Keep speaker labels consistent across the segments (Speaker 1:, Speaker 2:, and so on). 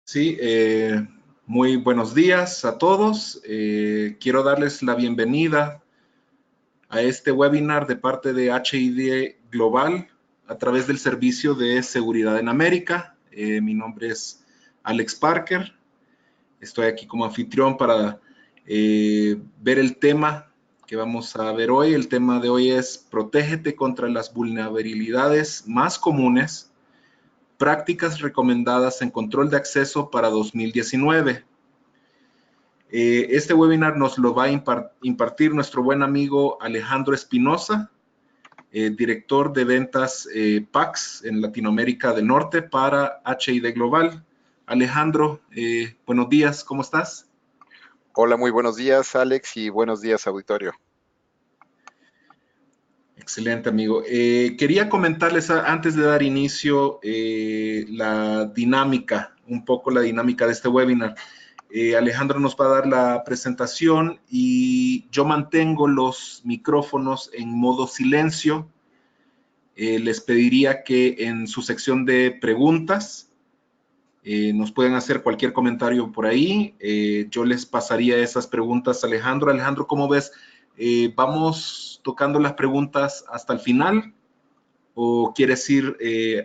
Speaker 1: Sí, muy buenos días a todos. Quiero darles la bienvenida a este webinar de parte de HID Global a través del Servicio de Seguridad en América. Mi nombre es Alex Parker. Estoy aquí como anfitrión para ver el tema que vamos a ver hoy. El tema de hoy es Protégete contra las vulnerabilidades más comunes, prácticas recomendadas en control de acceso para 2019. Este webinar nos lo va a impartir nuestro buen amigo Alejandro Espinosa, director de ventas PAX en Latinoamérica del Norte para HID Global. Alejandro, buenos días, ¿cómo estás?
Speaker 2: Hola, muy buenos días, Alex, y buenos días, auditorio.
Speaker 1: Excelente, amigo. Quería comentarles antes de dar inicio la dinámica, un poco la dinámica de este webinar. Alejandro nos va a dar la presentación y yo mantengo los micrófonos en modo silencio. Les pediría que en su sección de preguntas nos pueden hacer cualquier comentario por ahí. Yo les pasaría esas preguntas a Alejandro. Alejandro, ¿cómo ves? ¿Vamos tocando las preguntas hasta el final o quieres ir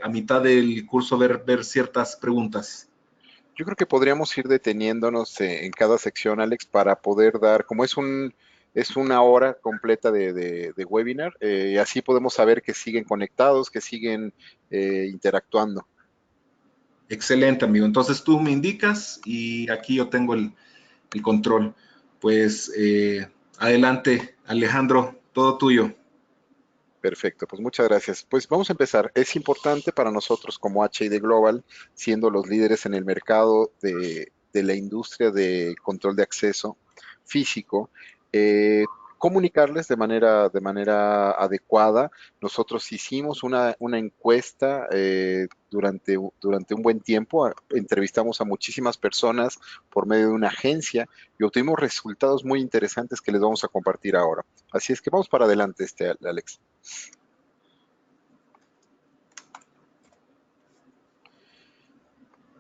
Speaker 1: a mitad del curso ver ciertas preguntas?
Speaker 2: Yo creo que podríamos ir deteniéndonos en cada sección, Alex, para poder dar, como es una hora completa de webinar, y así podemos saber que siguen conectados, que siguen interactuando.
Speaker 1: Excelente, amigo. Entonces tú me indicas y aquí yo tengo el control. Pues adelante, Alejandro, todo tuyo.
Speaker 2: Perfecto, pues muchas gracias. Pues vamos a empezar. Es importante para nosotros como HID Global, siendo los líderes en el mercado de la industria de control de acceso físico, comunicarles de manera adecuada. Nosotros hicimos una encuesta durante un buen tiempo. Entrevistamos a muchísimas personas por medio de una agencia y obtuvimos resultados muy interesantes que les vamos a compartir ahora. Así es que vamos para adelante, Alex.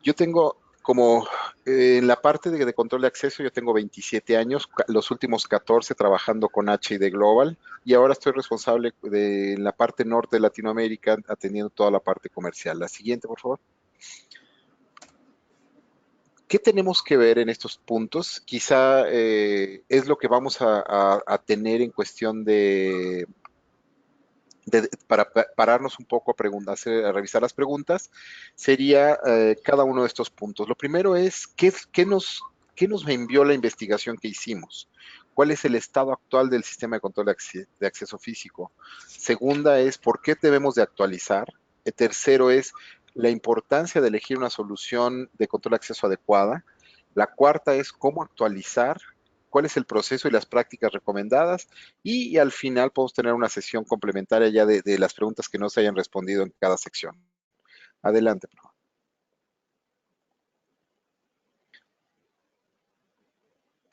Speaker 2: Yo tengo como en la parte de control de acceso, yo tengo 27 años, los últimos 14 trabajando con HID Global y ahora estoy responsable de la parte norte de Latinoamérica atendiendo toda la parte comercial. La siguiente, por favor. ¿Qué tenemos que ver en estos puntos? Quizá es lo que vamos a tener en cuestión para pararnos un poco a revisar las preguntas, sería cada uno de estos puntos. Lo primero es, ¿qué nos envió la investigación que hicimos? ¿Cuál es el estado actual del sistema de control de acceso físico? Segunda es, ¿por qué debemos de actualizar? El tercero es, la importancia de elegir una solución de control de acceso adecuada. La cuarta es, ¿cómo actualizar? ¿Cuál es el proceso y las prácticas recomendadas? Y al final podemos tener una sesión complementaria ya de las preguntas que no se hayan respondido en cada sección. Adelante, por favor.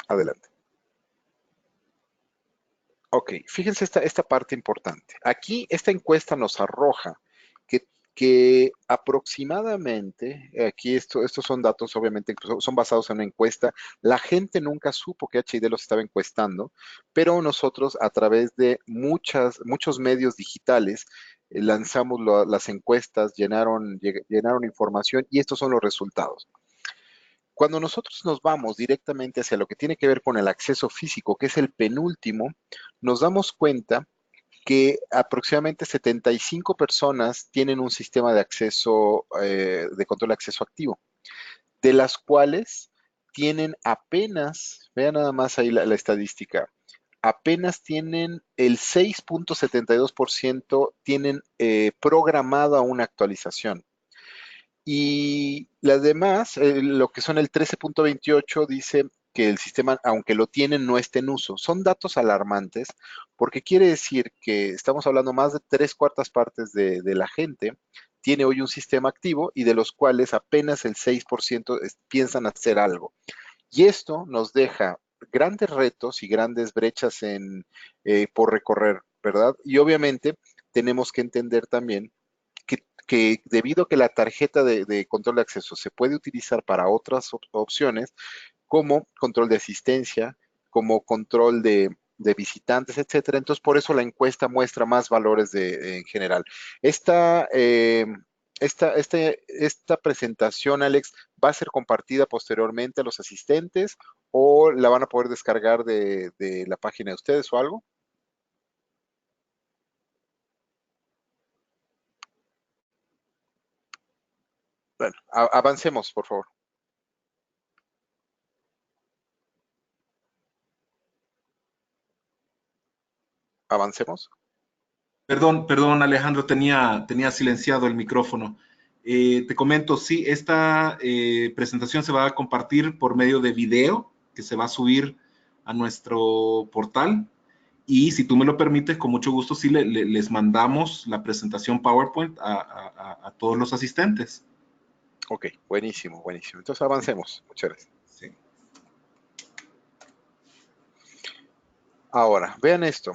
Speaker 2: Adelante. Ok, fíjense esta parte importante. Aquí esta encuesta nos arroja que aproximadamente, aquí estos son datos obviamente que son basados en una encuesta, la gente nunca supo que HID los estaba encuestando, pero nosotros a través de muchos medios digitales lanzamos las encuestas, llenaron información y estos son los resultados. Cuando nosotros nos vamos directamente hacia lo que tiene que ver con el acceso físico, que es el penúltimo, nos damos cuenta que aproximadamente 75 personas tienen un sistema de acceso, de control de acceso activo, de las cuales tienen apenas, vean nada más ahí la estadística, apenas tienen el 6.72% tienen programada una actualización. Y las demás, lo que son el 13.28, dice que el sistema, aunque lo tienen, no está en uso. Son datos alarmantes porque quiere decir que estamos hablando más de 3/4 partes de la gente tiene hoy un sistema activo y de los cuales apenas el 6% piensan hacer algo. Y esto nos deja grandes retos y grandes brechas por recorrer, ¿verdad? Y obviamente tenemos que entender también que debido a que la tarjeta de control de acceso se puede utilizar para otras opciones, como control de asistencia, como control de visitantes, etcétera. Entonces, por eso la encuesta muestra más valores en general. Esta, esta presentación, Alex, ¿va a ser compartida posteriormente a los asistentes o la van a poder descargar de la página de ustedes o algo? Bueno, avancemos, por favor. Avancemos.
Speaker 1: Perdón, Alejandro, tenía silenciado el micrófono. Te comento, sí, esta presentación se va a compartir por medio de video que se va a subir a nuestro portal. Y si tú me lo permites, con mucho gusto, sí les mandamos la presentación PowerPoint a todos los asistentes.
Speaker 2: Ok, buenísimo, buenísimo. Entonces avancemos. Muchas gracias.
Speaker 1: Sí.
Speaker 2: Ahora, vean esto.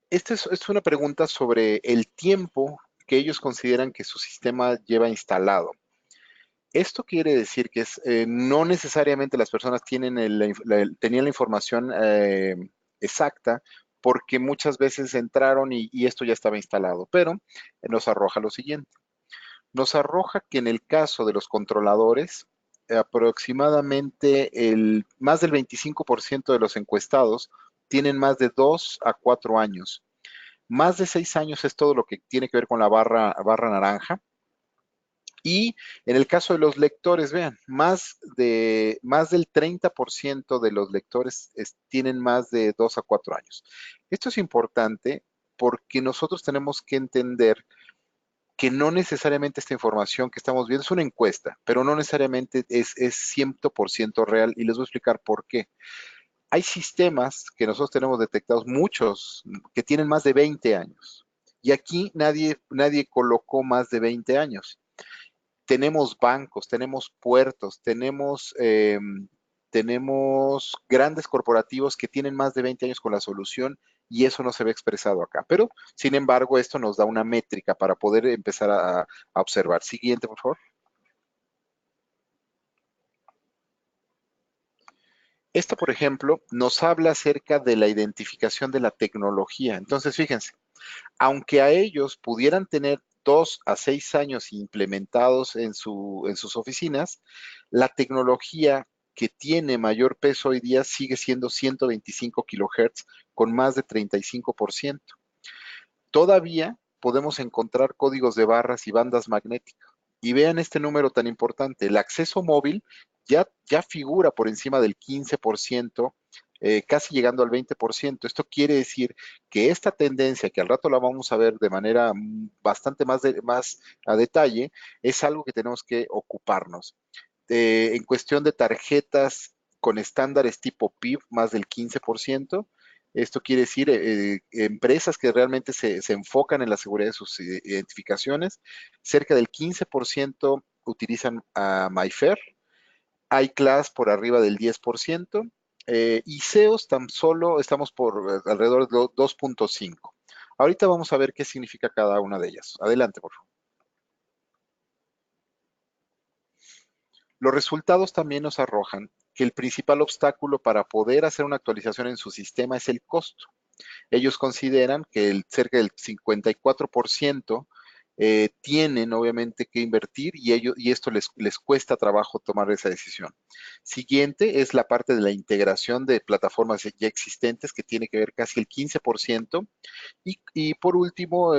Speaker 2: Esta es una pregunta sobre el tiempo que ellos consideran que su sistema lleva instalado. Esto quiere decir que no necesariamente las personas tenían la información exacta porque muchas veces entraron y esto ya estaba instalado, pero nos arroja lo siguiente. Nos arroja que en el caso de los controladores, aproximadamente más del 25% de los encuestados tienen más de 2 a 4 años. Más de 6 años es todo lo que tiene que ver con la barra naranja. Y en el caso de los lectores, vean, más del 30% de los lectores tienen más de 2 a 4 años. Esto es importante porque nosotros tenemos que entender que no necesariamente esta información que estamos viendo es una encuesta, pero no necesariamente es 100% real y les voy a explicar por qué. Hay sistemas que nosotros tenemos detectados, muchos, que tienen más de 20 años. Y aquí nadie colocó más de 20 años. Tenemos bancos, tenemos puertos, tenemos grandes corporativos que tienen más de 20 años con la solución y eso no se ve expresado acá. Pero, sin embargo, esto nos da una métrica para poder empezar a observar. Siguiente, por favor. Esto, por ejemplo, nos habla acerca de la identificación de la tecnología. Entonces, fíjense, aunque a ellos pudieran tener 2 a 6 años implementados en sus oficinas, la tecnología que tiene mayor peso hoy día sigue siendo 125 kilohertz con más de 35%. Todavía podemos encontrar códigos de barras y bandas magnéticas. Y vean este número tan importante. El acceso móvil ya figura por encima del 15%, casi llegando al 20%. Esto quiere decir que esta tendencia, que al rato la vamos a ver de manera bastante más a detalle, es algo que tenemos que ocuparnos. En cuestión de tarjetas con estándares tipo PIB, más del 15%. Esto quiere decir empresas que realmente se enfocan en la seguridad de sus identificaciones. Cerca del 15% utilizan a MyFair. iClass por arriba del 10%. Y SEOs tan solo estamos por alrededor de 2.5. Ahorita vamos a ver qué significa cada una de ellas. Adelante, por favor. Los resultados también nos arrojan que el principal obstáculo para poder hacer una actualización en su sistema es el costo. Ellos consideran que cerca del 54% tienen obviamente que invertir y esto les cuesta trabajo tomar esa decisión. Siguiente es la parte de la integración de plataformas ya existentes que tiene que ver casi el 15%. Y por último,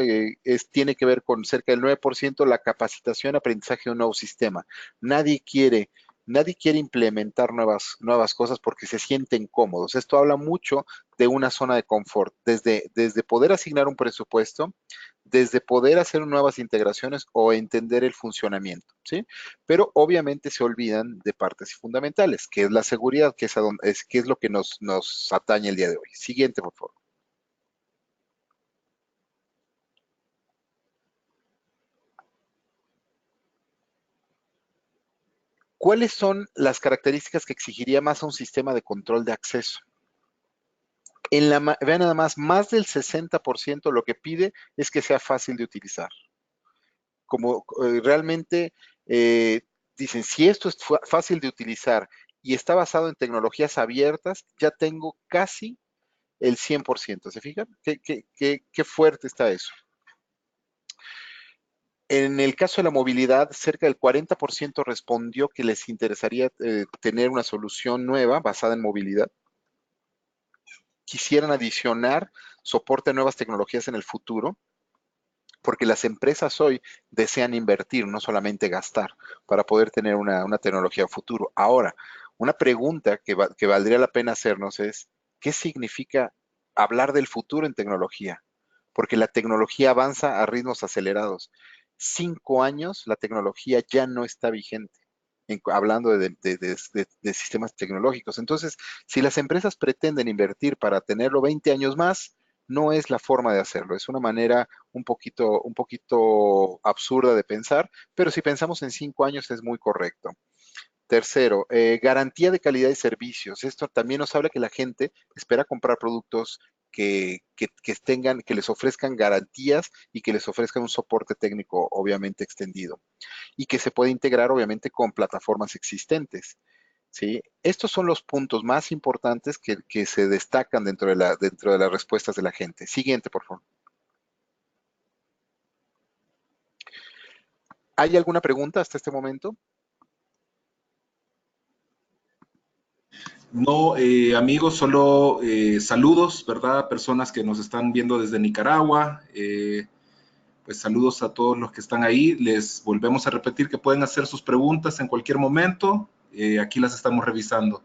Speaker 2: tiene que ver con cerca del 9% la capacitación, aprendizaje de un nuevo sistema. Nadie quiere, nadie quiere implementar nuevas cosas porque se sienten cómodos. Esto habla mucho de una zona de confort, desde poder asignar un presupuesto, desde poder hacer nuevas integraciones o entender el funcionamiento, ¿sí? Pero obviamente se olvidan de partes fundamentales, que es la seguridad, que es lo que nos atañe el día de hoy. Siguiente, por favor. ¿Cuáles son las características que exigiría más a un sistema de control de acceso? Vean nada más del 60% lo que pide es que sea fácil de utilizar. como realmente dicen, si esto es fácil de utilizar y está basado en tecnologías abiertas, ya tengo casi el 100%. ¿Se fijan? Qué fuerte está eso. En el caso de la movilidad, cerca del 40% respondió que les interesaría tener una solución nueva basada en movilidad. Quisieran adicionar soporte a nuevas tecnologías en el futuro, porque las empresas hoy desean invertir, no solamente gastar, para poder tener una tecnología futuro. Ahora, una pregunta que valdría la pena hacernos es, ¿qué significa hablar del futuro en tecnología? Porque la tecnología avanza a ritmos acelerados. 5 años, la tecnología ya no está vigente, hablando de sistemas tecnológicos. Entonces, si las empresas pretenden invertir para tenerlo 20 años más, no es la forma de hacerlo. Es una manera un poquito absurda de pensar, pero si pensamos en 5 años es muy correcto. Tercero, garantía de calidad de servicios. Esto también nos habla que la gente espera comprar productos que les ofrezcan garantías y que les ofrezcan un soporte técnico obviamente extendido y que se puede integrar obviamente con plataformas existentes. ¿Sí? Estos son los puntos más importantes que se destacan dentro de las respuestas de la gente. Siguiente, por favor. ¿Hay alguna pregunta hasta este momento?
Speaker 1: No, amigos, solo saludos, ¿verdad? Personas que nos están viendo desde Nicaragua. Pues saludos a todos los que están ahí. Les volvemos a repetir que pueden hacer sus preguntas en cualquier momento. Aquí las estamos revisando.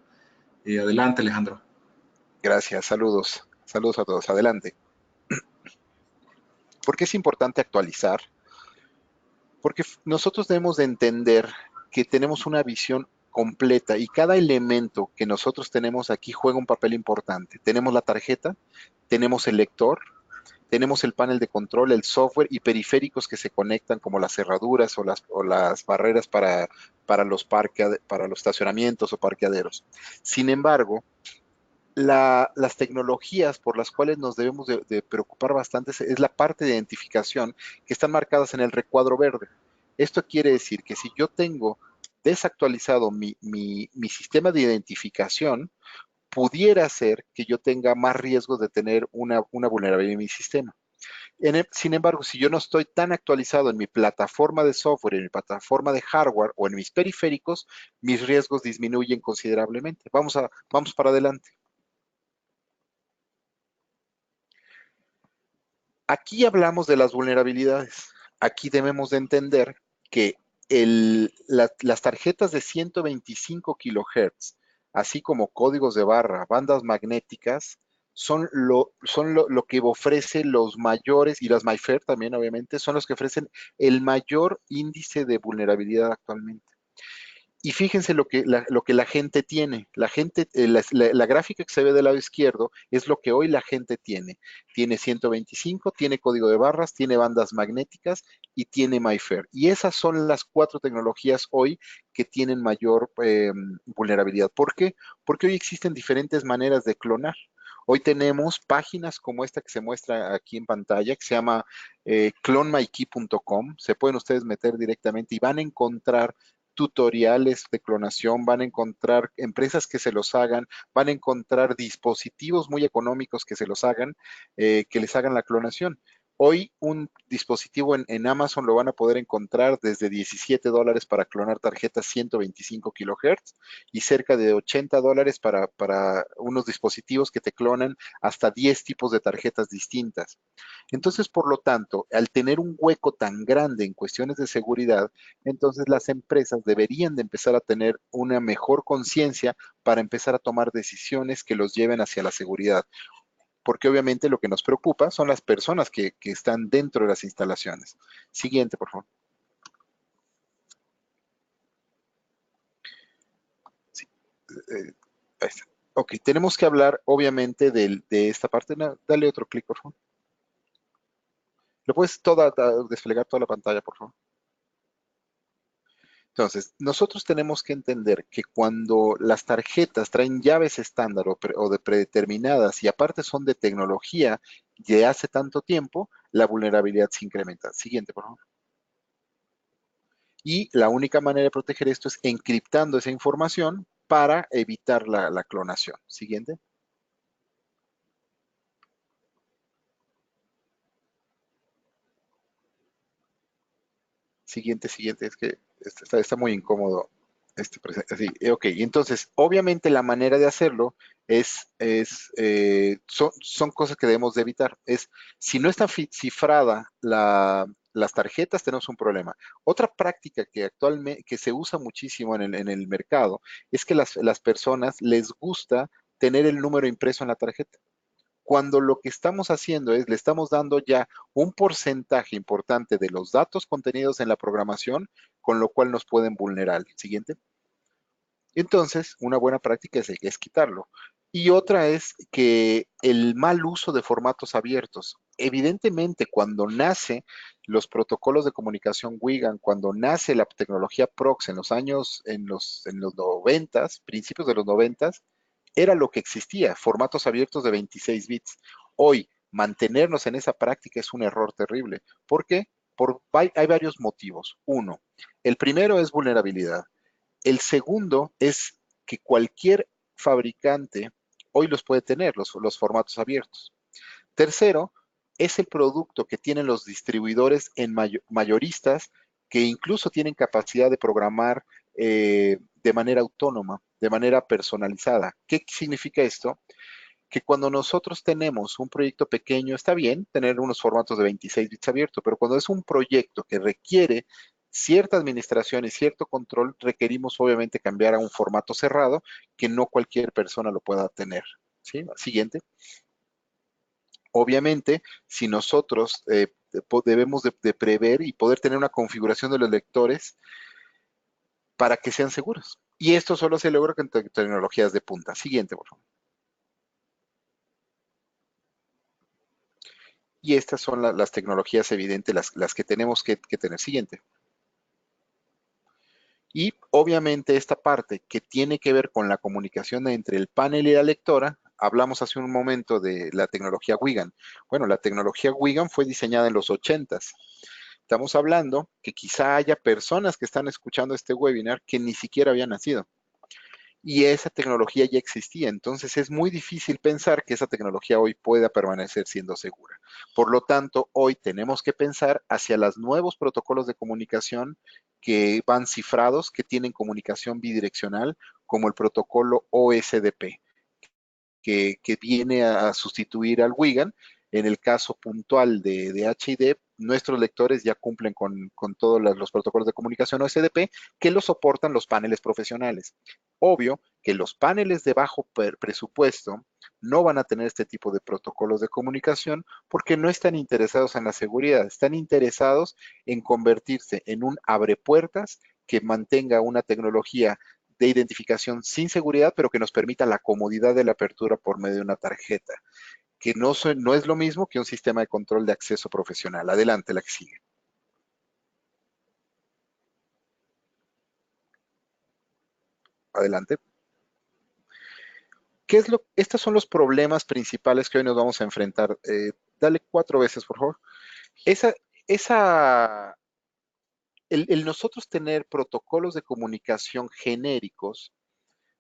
Speaker 1: Adelante, Alejandro.
Speaker 2: Gracias, saludos. Saludos a todos. Adelante. ¿Por qué es importante actualizar? Porque nosotros debemos de entender que tenemos una visión completa y cada elemento que nosotros tenemos aquí juega un papel importante. Tenemos la tarjeta, tenemos el lector, tenemos el panel de control, el software y periféricos que se conectan como las cerraduras o las barreras para los estacionamientos o parqueaderos. Sin embargo, las tecnologías por las cuales nos debemos de preocupar bastante es la parte de identificación que están marcadas en el recuadro verde. Esto quiere decir que si yo tengo desactualizado mi sistema de identificación, pudiera ser que yo tenga más riesgo de tener una vulnerabilidad en mi sistema. Sin embargo, si yo no estoy tan actualizado en mi plataforma de software, en mi plataforma de hardware o en mis periféricos, mis riesgos disminuyen considerablemente. Vamos para adelante. Aquí hablamos de las vulnerabilidades. Aquí debemos de entender que las tarjetas de 125 kilohertz, así como códigos de barra, bandas magnéticas, son lo que ofrece los mayores, y las MyFair también obviamente, son los que ofrecen el mayor índice de vulnerabilidad actualmente. Y fíjense lo que la gente tiene. La gráfica que se ve del lado izquierdo es lo que hoy la gente tiene. Tiene 125, tiene código de barras, tiene bandas magnéticas y tiene MyFair. Y esas son las 4 tecnologías hoy que tienen mayor vulnerabilidad. ¿Por qué? Porque hoy existen diferentes maneras de clonar. Hoy tenemos páginas como esta que se muestra aquí en pantalla, que se llama clonmykey.com. Se pueden ustedes meter directamente y van a encontrar tutoriales de clonación, van a encontrar empresas que se los hagan, van a encontrar dispositivos muy económicos que se los hagan, que les hagan la clonación. Hoy un dispositivo en Amazon lo van a poder encontrar desde $17 para clonar tarjetas 125 kilohertz y cerca de $80 para unos dispositivos que te clonan hasta 10 tipos de tarjetas distintas. Entonces, por lo tanto, al tener un hueco tan grande en cuestiones de seguridad, entonces las empresas deberían de empezar a tener una mejor conciencia para empezar a tomar decisiones que los lleven hacia la seguridad. Porque obviamente lo que nos preocupa son las personas que están dentro de las instalaciones. Siguiente, por favor. Sí, ahí está. Ok, tenemos que hablar obviamente de esta parte. No, dale otro clic, por favor. ¿Lo puedes desplegar toda la pantalla, por favor? Entonces, nosotros tenemos que entender que cuando las tarjetas traen llaves estándar o de predeterminadas y aparte son de tecnología de hace tanto tiempo, la vulnerabilidad se incrementa. Siguiente, por favor. Y la única manera de proteger esto es encriptando esa información para evitar la clonación. Siguiente. Siguiente, es que está muy incómodo así. Ok, entonces, obviamente la manera de hacerlo son cosas que debemos de evitar. Si no está cifrada las tarjetas, tenemos un problema. Otra práctica que actualmente que se usa muchísimo en el mercado es que las personas les gusta tener el número impreso en la tarjeta cuando lo que estamos haciendo es, le estamos dando ya un porcentaje importante de los datos contenidos en la programación, con lo cual nos pueden vulnerar. Siguiente. Entonces, una buena práctica es quitarlo. Y otra es que el mal uso de formatos abiertos. Evidentemente, cuando nace los protocolos de comunicación WIGAN, cuando nace la tecnología PROX en los 90, principios de los 90, era lo que existía, formatos abiertos de 26 bits. Hoy, mantenernos en esa práctica es un error terrible. ¿Por qué? Hay varios motivos. Uno, el primero es vulnerabilidad. El segundo es que cualquier fabricante hoy los puede tener, los formatos abiertos. Tercero, es el producto que tienen los distribuidores en mayoristas que incluso tienen capacidad de programar de manera autónoma, de manera personalizada. ¿Qué significa esto? Que cuando nosotros tenemos un proyecto pequeño, está bien tener unos formatos de 26 bits abiertos, pero cuando es un proyecto que requiere cierta administración y cierto control, requerimos obviamente cambiar a un formato cerrado que no cualquier persona lo pueda tener. ¿Sí? Siguiente. Obviamente, si nosotros debemos de prever y poder tener una configuración de los lectores para que sean seguros. Y esto solo se logra con tecnologías de punta. Siguiente, por favor. Y estas son las tecnologías evidentes, las que tenemos que tener. Siguiente. Y obviamente esta parte que tiene que ver con la comunicación entre el panel y la lectora, hablamos hace un momento de la tecnología WIGAN. Bueno, la tecnología WIGAN fue diseñada en los 80s. Estamos hablando que quizá haya personas que están escuchando este webinar que ni siquiera habían nacido. Y esa tecnología ya existía, entonces es muy difícil pensar que esa tecnología hoy pueda permanecer siendo segura. Por lo tanto, hoy tenemos que pensar hacia los nuevos protocolos de comunicación que van cifrados, que tienen comunicación bidireccional, como el protocolo OSDP, que viene a sustituir al WIGAN. En el caso puntual de HID, nuestros lectores ya cumplen con todos los protocolos de comunicación OSDP que lo soportan los paneles profesionales. Obvio que los paneles de bajo presupuesto no van a tener este tipo de protocolos de comunicación porque no están interesados en la seguridad, están interesados en convertirse en un abrepuertas que mantenga una tecnología de identificación sin seguridad, pero que nos permita la comodidad de la apertura por medio de una tarjeta, que no es lo mismo que un sistema de control de acceso profesional. Adelante, la que sigue. Adelante. Estos son los problemas principales que hoy nos vamos a enfrentar. Dale 4 veces, por favor. Esa, esa, el nosotros tener protocolos de comunicación genéricos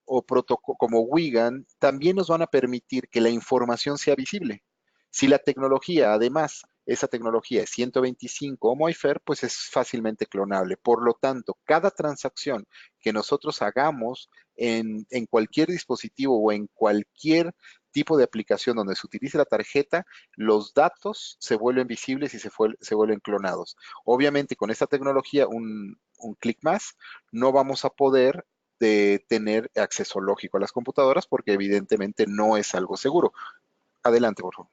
Speaker 2: o como WIGAN también nos van a permitir que la información sea visible. Si la tecnología, además, esa tecnología es 125 o MOIFER, pues es fácilmente clonable. Por lo tanto, cada transacción que nosotros hagamos en cualquier dispositivo o en cualquier tipo de aplicación donde se utilice la tarjeta, los datos se vuelven visibles y se vuelven clonados. Obviamente, con esta tecnología, un clic más, no vamos a poder de tener acceso lógico a las computadoras porque evidentemente no es algo seguro. Adelante, por favor.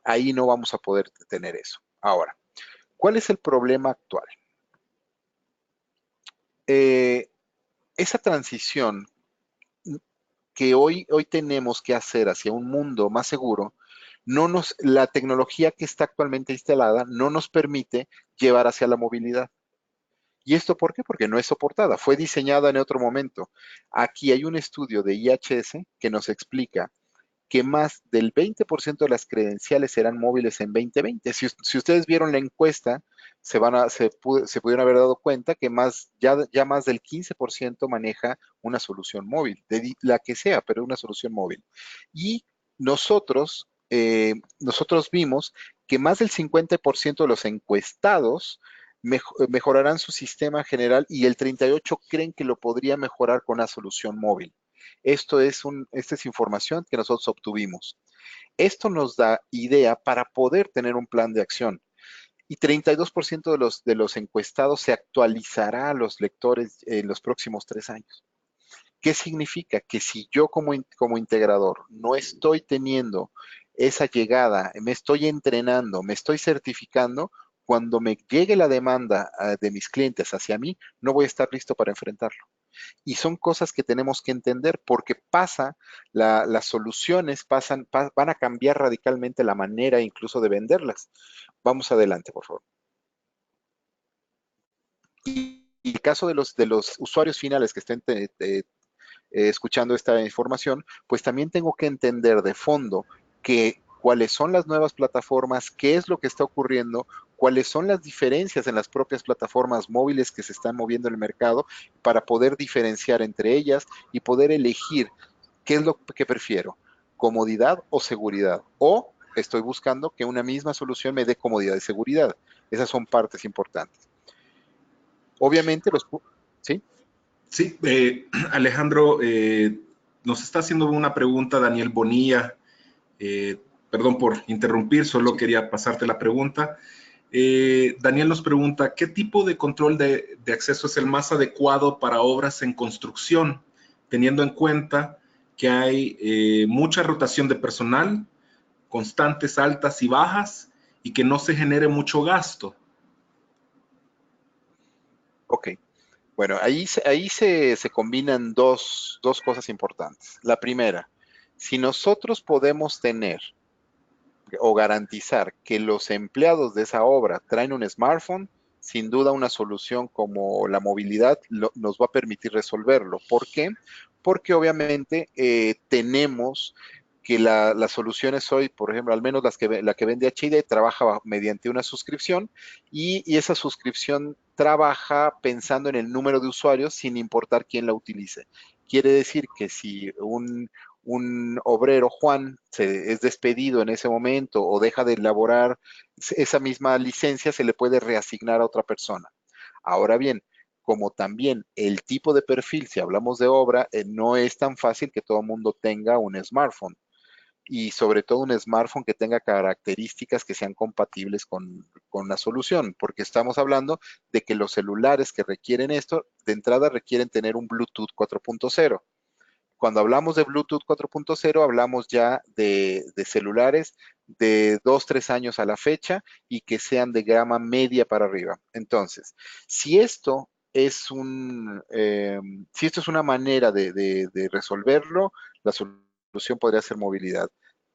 Speaker 2: Ahí no vamos a poder tener eso. Ahora, ¿cuál es el problema actual? Esa transición que hoy tenemos que hacer hacia un mundo más seguro, la tecnología que está actualmente instalada no nos permite llevar hacia la movilidad. ¿Y esto por qué? Porque no es soportada, fue diseñada en otro momento. Aquí hay un estudio de IHS que nos explica que más del 20% de las credenciales serán móviles en 2020. Si ustedes vieron la encuesta, se pudieron haber dado cuenta que ya más del 15% maneja una solución móvil, la que sea, pero una solución móvil. Y nosotros vimos que más del 50% de los encuestados mejorarán su sistema general y el 38% creen que lo podría mejorar con una solución móvil. Esta es información que nosotros obtuvimos. Esto nos da idea para poder tener un plan de acción. Y 32% de los encuestados se actualizará a los lectores en los próximos 3 años. ¿Qué significa? Que si yo como integrador no estoy teniendo esa llegada, me estoy entrenando, me estoy certificando, cuando me llegue la demanda de mis clientes hacia mí, no voy a estar listo para enfrentarlo. Y son cosas que tenemos que entender porque las soluciones van a cambiar radicalmente la manera incluso de venderlas. Vamos adelante, por favor. Y el caso de los usuarios finales que estén escuchando esta información, pues también tengo que entender de fondo cuáles son las nuevas plataformas, qué es lo que está ocurriendo, cuáles son las diferencias en las propias plataformas móviles que se están moviendo en el mercado para poder diferenciar entre ellas y poder elegir qué es lo que prefiero, comodidad o seguridad. O estoy buscando que una misma solución me dé comodidad y seguridad. Esas son partes importantes. Obviamente ¿sí?
Speaker 1: Sí, Alejandro, nos está haciendo una pregunta Daniel Bonilla. Perdón por interrumpir, solo
Speaker 2: Sí.
Speaker 1: quería pasarte la pregunta. Daniel nos pregunta, ¿qué tipo de control de acceso es el más adecuado para obras en construcción, teniendo en cuenta que hay mucha rotación de personal, constantes altas y bajas, y que no se genere mucho gasto?
Speaker 2: Ok. Bueno, ahí se combinan dos cosas importantes. La primera, si nosotros podemos tener o garantizar que los empleados de esa obra traen un smartphone, sin duda una solución como la movilidad nos va a permitir resolverlo. ¿Por qué? Porque obviamente tenemos que las soluciones hoy, por ejemplo, al menos la que vende HID, trabaja mediante una suscripción y esa suscripción trabaja pensando en el número de usuarios sin importar quién la utilice. Quiere decir que si un obrero, Juan, es despedido en ese momento o deja de elaborar esa misma licencia, se le puede reasignar a otra persona. Ahora bien, como también el tipo de perfil, si hablamos de obra, no es tan fácil que todo el mundo tenga un smartphone y sobre todo un smartphone que tenga características que sean compatibles con la solución, porque estamos hablando de que los celulares que requieren esto, de entrada requieren tener un Bluetooth 4.0. Cuando hablamos de Bluetooth 4.0, hablamos ya de celulares de 2, 3 años a la fecha y que sean de gama media para arriba. Entonces, si esto si esto es una manera de resolverlo, la solución podría ser movilidad.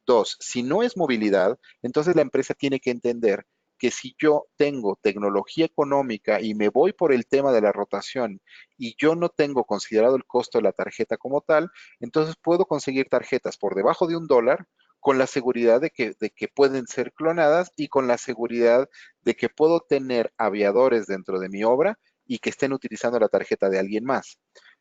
Speaker 2: Dos, si no es movilidad, entonces la empresa tiene que entender que si yo tengo tecnología económica y me voy por el tema de la rotación y yo no tengo considerado el costo de la tarjeta como tal, entonces puedo conseguir tarjetas por debajo de $1 con la seguridad de que pueden ser clonadas y con la seguridad de que puedo tener aviadores dentro de mi obra y que estén utilizando la tarjeta de alguien más.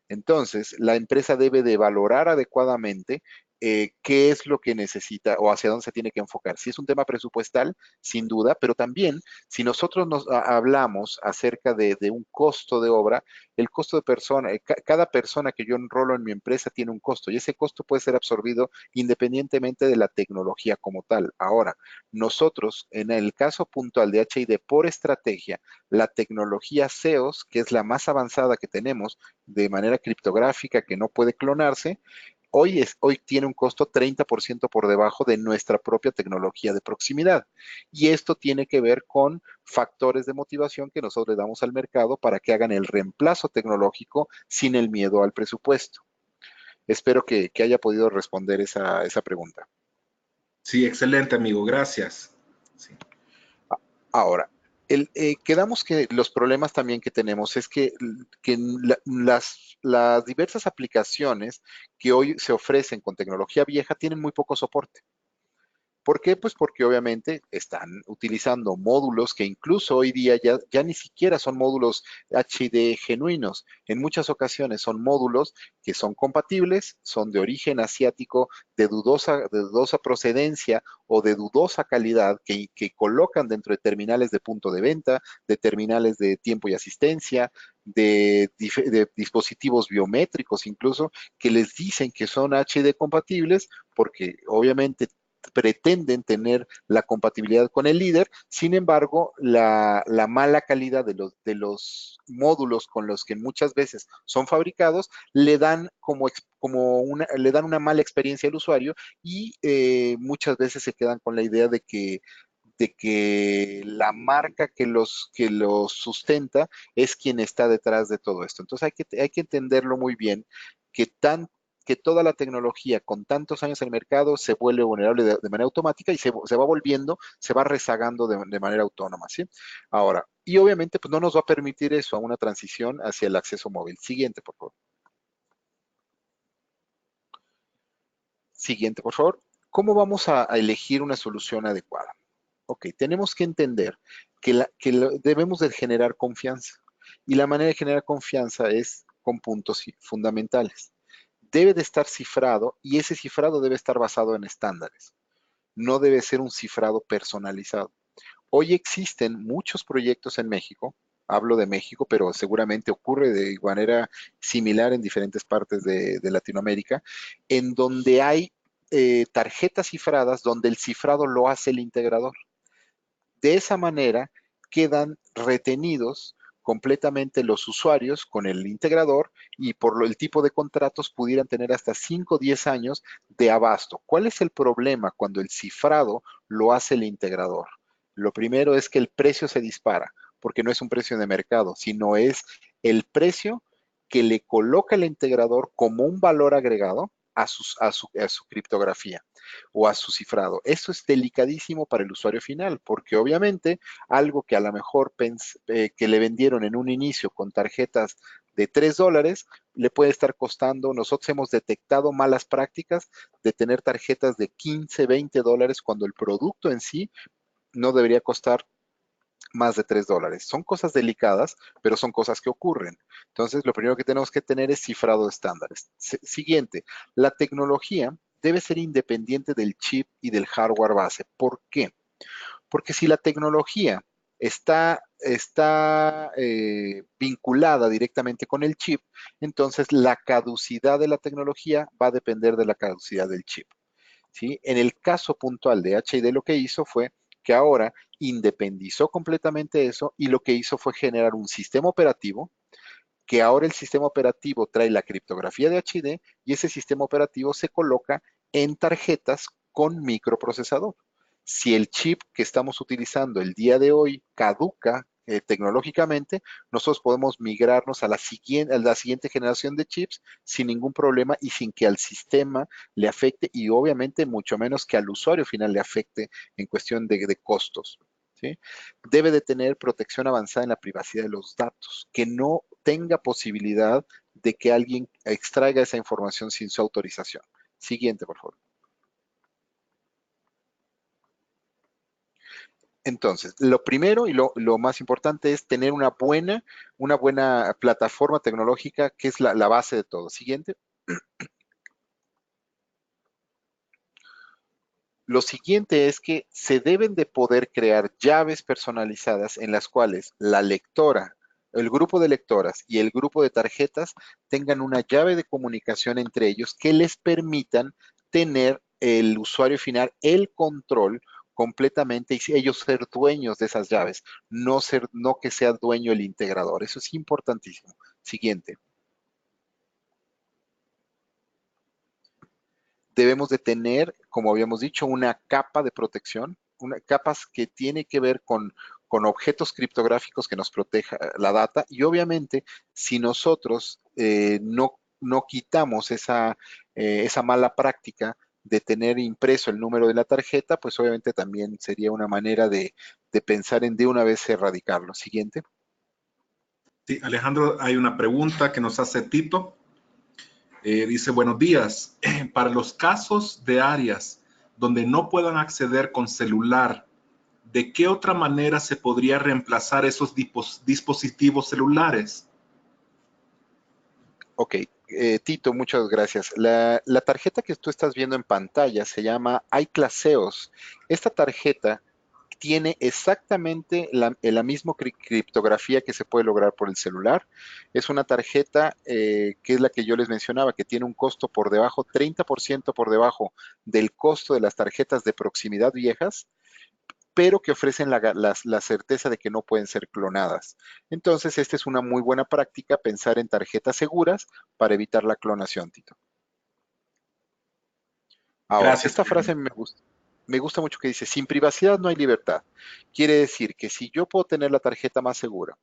Speaker 2: Entonces, la empresa debe de valorar adecuadamente qué es lo que necesita o hacia dónde se tiene que enfocar. Si es un tema presupuestal, sin duda, pero también si nosotros hablamos acerca de un costo de obra, el costo de persona, cada persona que yo enrolo en mi empresa tiene un costo y ese costo puede ser absorbido independientemente de la tecnología como tal. Ahora, nosotros, en el caso puntual de HID, por estrategia, la tecnología SEOS, que es la más avanzada que tenemos de manera criptográfica que no puede clonarse, hoy tiene un costo 30% por debajo de nuestra propia tecnología de proximidad. Y esto tiene que ver con factores de motivación que nosotros le damos al mercado para que hagan el reemplazo tecnológico sin el miedo al presupuesto. Espero que haya podido responder esa pregunta.
Speaker 1: Sí, excelente, amigo, gracias. Sí.
Speaker 2: Ahora, quedamos que los problemas también que tenemos es que las diversas aplicaciones que hoy se ofrecen con tecnología vieja tienen muy poco soporte. ¿Por qué? Pues porque obviamente están utilizando módulos que incluso hoy día ya ni siquiera son módulos HD genuinos. En muchas ocasiones son módulos que son compatibles, son de origen asiático, de dudosa procedencia o de dudosa calidad que colocan dentro de terminales de punto de venta, de terminales de tiempo y asistencia, de dispositivos biométricos incluso, que les dicen que son HD compatibles porque obviamente pretenden tener la compatibilidad con el líder, sin embargo, la mala calidad de los módulos con los que muchas veces son fabricados le dan le dan una mala experiencia al usuario y muchas veces se quedan con la idea de que la marca que los sustenta es quien está detrás de todo esto. Entonces hay que entenderlo muy bien, que, que toda la tecnología con tantos años en el mercado se vuelve vulnerable de manera automática y se va volviendo, se va rezagando de manera autónoma, ¿sí? Ahora, y obviamente pues no nos va a permitir eso a una transición hacia el acceso móvil. Siguiente, por favor. Siguiente, por favor. ¿Cómo vamos a elegir una solución adecuada? Ok, tenemos que entender que debemos de generar confianza. Y la manera de generar confianza es con puntos fundamentales. Debe de estar cifrado y ese cifrado debe estar basado en estándares. No debe ser un cifrado personalizado. Hoy existen muchos proyectos en México, hablo de México, pero seguramente ocurre de manera similar en diferentes partes de Latinoamérica, en donde hay tarjetas cifradas donde el cifrado lo hace el integrador. De esa manera quedan retenidos completamente los usuarios con el integrador y por el tipo de contratos pudieran tener hasta 5 o 10 años de abasto. ¿Cuál es el problema cuando el cifrado lo hace el integrador? Lo primero es que el precio se dispara, porque no es un precio de mercado, sino es el precio que le coloca el integrador como un valor agregado a su criptografía o a su cifrado. Eso es delicadísimo para el usuario final, porque obviamente algo que a lo mejor que le vendieron en un inicio con tarjetas de $3, le puede estar costando, nosotros hemos detectado malas prácticas de tener tarjetas de 15, $20 cuando el producto en sí no debería costar más de $3. Son cosas delicadas, pero son cosas que ocurren. Entonces, lo primero que tenemos que tener es cifrado de estándares. Siguiente, la tecnología debe ser independiente del chip y del hardware base. ¿Por qué? Porque si la tecnología está vinculada directamente con el chip, entonces la caducidad de la tecnología va a depender de la caducidad del chip. ¿Sí? En el caso puntual de HID lo que hizo fue que ahora independizó completamente eso y lo que hizo fue generar un sistema operativo, que ahora el sistema operativo trae la criptografía de HID y ese sistema operativo se coloca en tarjetas con microprocesador. Si el chip que estamos utilizando el día de hoy caduca tecnológicamente, nosotros podemos migrarnos a la siguiente generación de chips sin ningún problema y sin que al sistema le afecte y obviamente mucho menos que al usuario final le afecte en cuestión de costos. ¿Sí? Debe de tener protección avanzada en la privacidad de los datos, que no tenga posibilidad de que alguien extraiga esa información sin su autorización. Siguiente, por favor. Entonces, lo primero y lo más importante es tener una buena plataforma tecnológica que es la base de todo. Siguiente. Lo siguiente es que se deben de poder crear llaves personalizadas en las cuales la lectora, el grupo de lectoras y el grupo de tarjetas tengan una llave de comunicación entre ellos que les permitan tener el usuario final el control completamente y ellos ser dueños de esas llaves, no que sea dueño el integrador. Eso es importantísimo. Siguiente. Debemos de tener, como habíamos dicho, una capa de protección, capas que tiene que ver con objetos criptográficos que nos proteja la data y obviamente si nosotros no quitamos esa mala práctica de tener impreso el número de la tarjeta, pues obviamente también sería una manera de pensar en de una vez erradicarlo. Siguiente.
Speaker 1: Sí, Alejandro, hay una pregunta que nos hace Tito. Dice, buenos días. Para los casos de áreas donde no puedan acceder con celular, ¿de qué otra manera se podría reemplazar esos dispositivos celulares?
Speaker 2: Ok, Tito, muchas gracias. La tarjeta que tú estás viendo en pantalla se llama iClaseos. Esta tarjeta tiene exactamente la misma criptografía que se puede lograr por el celular. Es una tarjeta que es la que yo les mencionaba, que tiene un costo por debajo, 30% por debajo del costo de las tarjetas de proximidad viejas, pero que ofrecen la certeza de que no pueden ser clonadas. Entonces, esta es una muy buena práctica, pensar en tarjetas seguras para evitar la clonación, Tito. Ahora,
Speaker 1: Gracias,
Speaker 2: esta frase me gusta mucho que dice, sin privacidad no hay libertad. Quiere decir que si yo puedo tener la tarjeta más segura,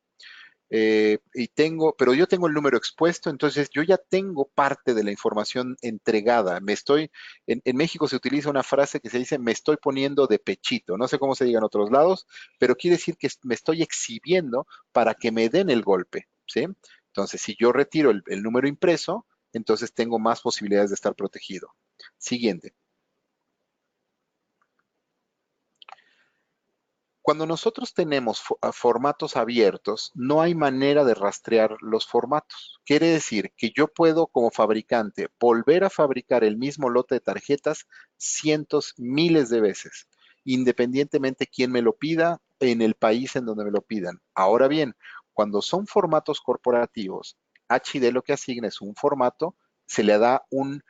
Speaker 2: pero yo tengo el número expuesto, entonces yo ya tengo parte de la información entregada. En México se utiliza una frase que se dice, me estoy poniendo de pechito. No sé cómo se diga en otros lados, pero quiere decir que me estoy exhibiendo para que me den el golpe, ¿sí? Entonces, si yo retiro el número impreso, entonces tengo más posibilidades de estar protegido. Siguiente. Cuando nosotros tenemos formatos abiertos, no hay manera de rastrear los formatos. Quiere decir que yo puedo, como fabricante, volver a fabricar el mismo lote de tarjetas cientos, miles de veces, independientemente quién me lo pida, en el país en donde me lo pidan. Ahora bien, cuando son formatos corporativos, HID lo que asigna es un formato, se le da un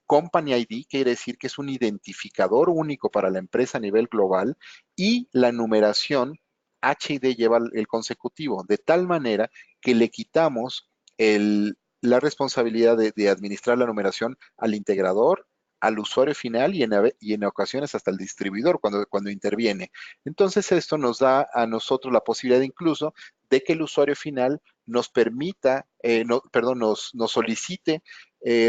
Speaker 2: Company ID, quiere decir que es un identificador único para la empresa a nivel global, y la numeración HID lleva el consecutivo, de tal manera que le quitamos la responsabilidad de administrar la numeración al integrador, al usuario final y en ocasiones hasta el distribuidor cuando interviene. Entonces esto nos da a nosotros la posibilidad incluso de que el usuario final nos permita, perdón, nos solicite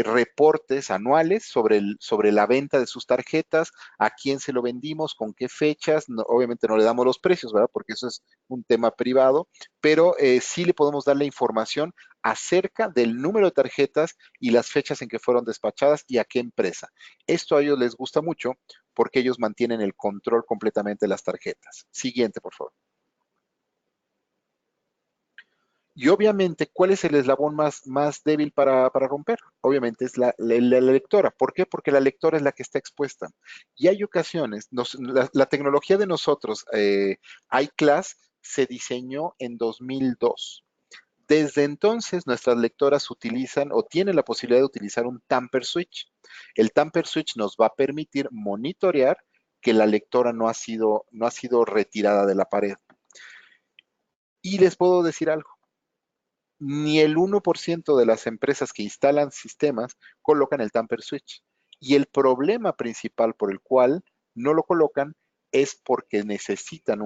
Speaker 2: reportes anuales sobre la venta de sus tarjetas, a quién se lo vendimos, con qué fechas. Obviamente no le damos los precios, ¿verdad? Porque eso es un tema privado, pero sí le podemos dar la información acerca del número de tarjetas y las fechas en que fueron despachadas y a qué empresa. Esto a ellos les gusta mucho porque ellos mantienen el control completamente de las tarjetas. Siguiente, por favor. Y obviamente, ¿cuál es el eslabón más débil para romper? Obviamente es la lectora. ¿Por qué? Porque la lectora es la que está expuesta. Y hay ocasiones, la tecnología de nosotros, iClass, se diseñó en 2002. Desde entonces, nuestras lectoras utilizan o tienen la posibilidad de utilizar un tamper switch. El tamper switch nos va a permitir monitorear que la lectora no ha sido retirada de la pared. Y les puedo decir algo, ni el 1% de las empresas que instalan sistemas colocan el tamper switch. Y el problema principal por el cual no lo colocan es porque necesitan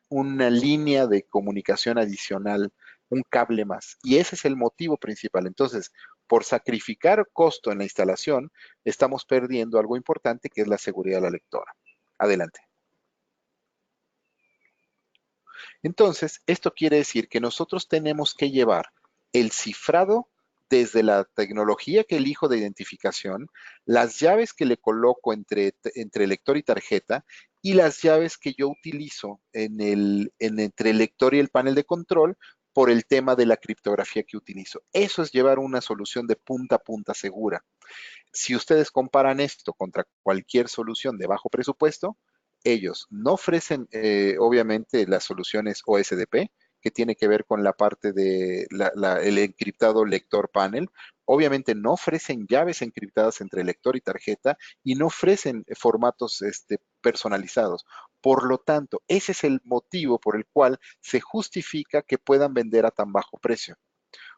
Speaker 2: una línea de comunicación adicional, un cable más. Y ese es el motivo principal. Entonces, por sacrificar costo en la instalación, estamos perdiendo algo importante que es la seguridad de la lectora. Adelante. Entonces, esto quiere decir que nosotros tenemos que llevar el cifrado desde la tecnología que elijo de identificación, las llaves que le coloco entre lector y tarjeta y las llaves que yo utilizo entre el lector y el panel de control por el tema de la criptografía que utilizo. Eso es llevar una solución de punta a punta segura. Si ustedes comparan esto contra cualquier solución de bajo presupuesto, ellos no ofrecen, obviamente, las soluciones OSDP, que tiene que ver con la parte de el encriptado lector panel. Obviamente no ofrecen llaves encriptadas entre lector y tarjeta y no ofrecen formatos personalizados. Por lo tanto, ese es el motivo por el cual se justifica que puedan vender a tan bajo precio,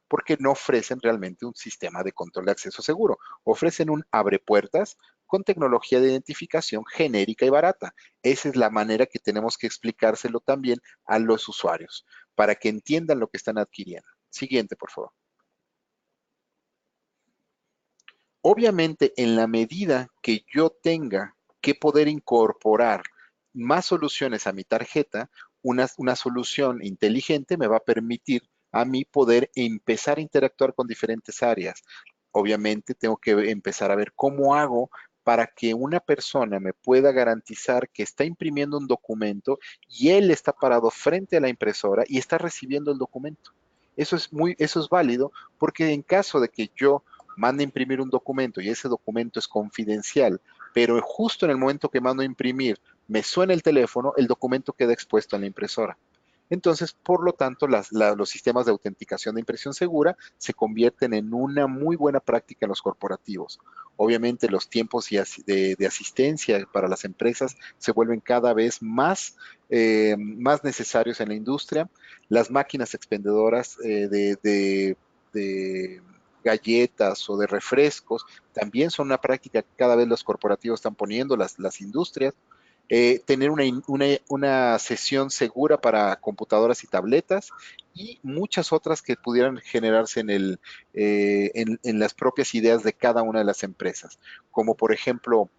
Speaker 2: porque no ofrecen realmente un sistema de control de acceso seguro. Ofrecen un abre puertas con tecnología de identificación genérica y barata. Esa es la manera que tenemos que explicárselo también a los usuarios, para que entiendan lo que están adquiriendo. Siguiente, por favor. Obviamente, en la medida que yo tenga que poder incorporar más soluciones a mi tarjeta, una solución inteligente me va a permitir a mí poder empezar a interactuar con diferentes áreas. Obviamente, tengo que empezar a ver cómo hago para que una persona me pueda garantizar que está imprimiendo un documento y él está parado frente a la impresora y está recibiendo el documento. Eso es válido porque en caso de que yo mande a imprimir un documento y ese documento es confidencial, pero justo en el momento que mando a imprimir me suena el teléfono, el documento queda expuesto en la impresora. Entonces, por lo tanto, los sistemas de autenticación de impresión segura se convierten en una muy buena práctica en los corporativos. Obviamente, los tiempos de asistencia para las empresas se vuelven cada vez más necesarios en la industria. Las máquinas expendedoras de galletas o de refrescos también son una práctica que cada vez los corporativos están poniendo, las industrias. Tener una sesión segura para computadoras y tabletas y muchas otras que pudieran generarse en las propias ideas de cada una de las empresas. Como por ejemplo,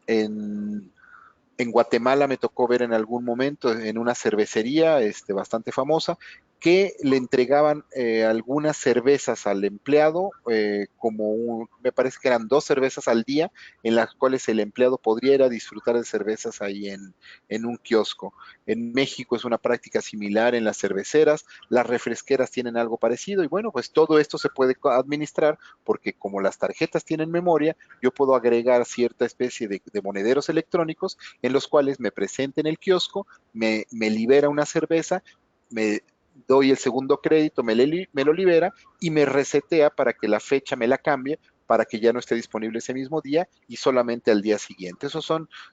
Speaker 2: en, en Guatemala me tocó ver en algún momento en una cervecería bastante famosa que le entregaban algunas cervezas al empleado, me parece que eran 2 cervezas al día, en las cuales el empleado podría ir a disfrutar de cervezas ahí en un kiosco. En México es una práctica similar en las cerveceras, las refresqueras tienen algo parecido y bueno, pues todo esto se puede administrar porque como las tarjetas tienen memoria, yo puedo agregar cierta especie de monederos electrónicos en los cuales me presente en el kiosco, me libera una cerveza, me doy el segundo crédito, me lo libera y me resetea para que la fecha me la cambie para que ya no esté disponible ese mismo día y solamente al día siguiente. Esos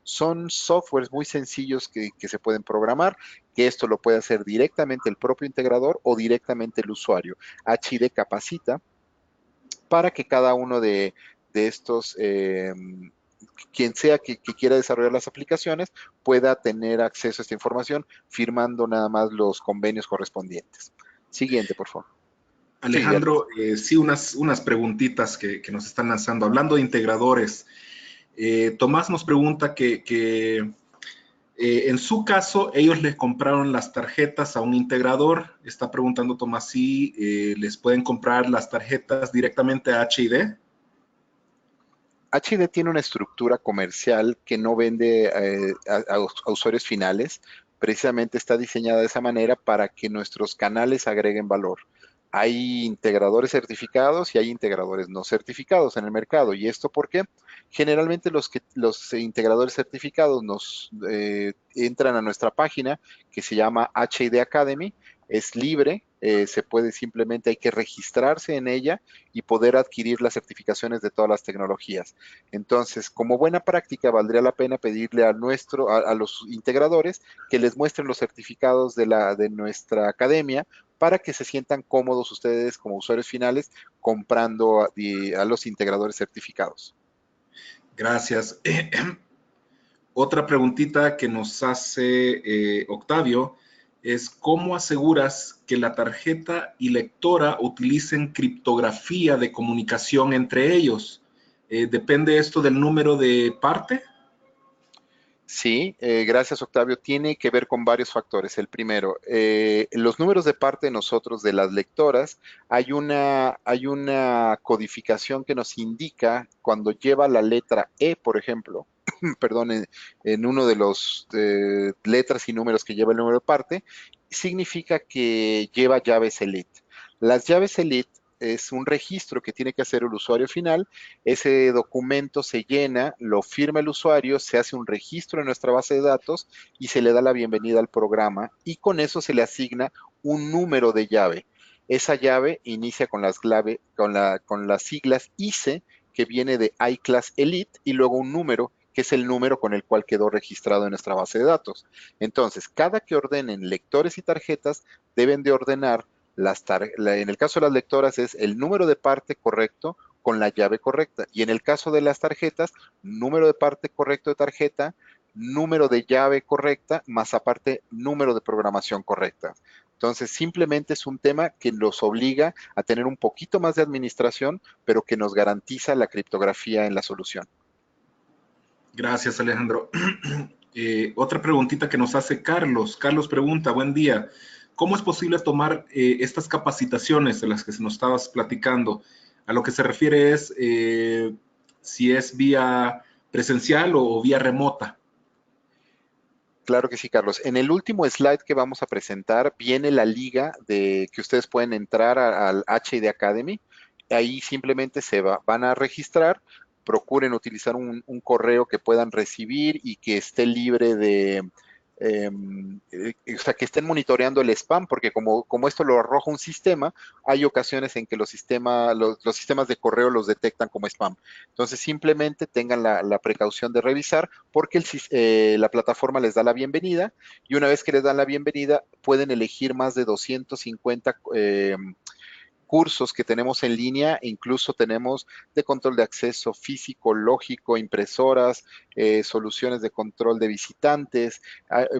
Speaker 2: son softwares muy sencillos que se pueden programar, que esto lo puede hacer directamente el propio integrador o directamente el usuario. HID capacita para que cada uno de estos quien sea que quiera desarrollar las aplicaciones pueda tener acceso a esta información firmando nada más los convenios correspondientes. Siguiente, por favor. Sí,
Speaker 1: Alejandro, sí, unas preguntitas que nos están lanzando. Hablando de integradores, Tomás nos pregunta que en su caso, ellos les compraron las tarjetas a un integrador. Está preguntando Tomás si les pueden comprar las tarjetas directamente a HID.
Speaker 2: HID tiene una estructura comercial que no vende a usuarios finales. Precisamente está diseñada de esa manera para que nuestros canales agreguen valor. Hay integradores certificados y hay integradores no certificados en el mercado. ¿Y esto por qué? Generalmente los integradores certificados entran a nuestra página que se llama HID Academy. Es libre, hay que registrarse en ella y poder adquirir las certificaciones de todas las tecnologías. Entonces, como buena práctica, valdría la pena pedirle a los integradores que les muestren los certificados de nuestra academia para que se sientan cómodos ustedes como usuarios finales comprando a los integradores certificados.
Speaker 1: Gracias. Otra preguntita que nos hace Octavio es ¿cómo aseguras que la tarjeta y lectora utilicen criptografía de comunicación entre ellos? ¿Depende esto del número de parte?
Speaker 2: Sí, gracias Octavio. Tiene que ver con varios factores. El primero, los números de parte de nosotros, de las lectoras, hay una codificación que nos indica cuando lleva la letra E, por ejemplo, perdón, en uno de los letras y números que lleva el número de parte, significa que lleva llaves elite. Las llaves elite es un registro que tiene que hacer el usuario final. Ese documento se llena, lo firma el usuario, se hace un registro en nuestra base de datos y se le da la bienvenida al programa y con eso se le asigna un número de llave. Esa llave inicia con las siglas ICE, que viene de iClass Elite, y luego un número que es el número con el cual quedó registrado en nuestra base de datos. Entonces, cada que ordenen lectores y tarjetas, deben de ordenar en el caso de las lectoras es el número de parte correcto con la llave correcta. Y en el caso de las tarjetas, número de parte correcto de tarjeta, número de llave correcta, más aparte número de programación correcta. Entonces, simplemente es un tema que los obliga a tener un poquito más de administración, pero que nos garantiza la criptografía en la solución.
Speaker 1: Gracias, Alejandro. Otra preguntita que nos hace Carlos. Carlos pregunta, buen día, ¿cómo es posible tomar estas capacitaciones de las que se nos estabas platicando? A lo que se refiere es, si es vía presencial o vía remota.
Speaker 2: Claro que sí, Carlos. En el último slide que vamos a presentar viene la liga de que ustedes pueden entrar al HID Academy. Ahí simplemente van a registrar. Procuren utilizar un correo que puedan recibir y que esté libre de, o sea, que estén monitoreando el spam, porque como esto lo arroja un sistema, hay ocasiones en que los sistemas de correo los detectan como spam. Entonces, simplemente tengan la precaución de revisar, porque la plataforma les da la bienvenida, y una vez que les dan la bienvenida, pueden elegir más de 250 cursos que tenemos en línea, incluso tenemos de control de acceso físico, lógico, impresoras, soluciones de control de visitantes.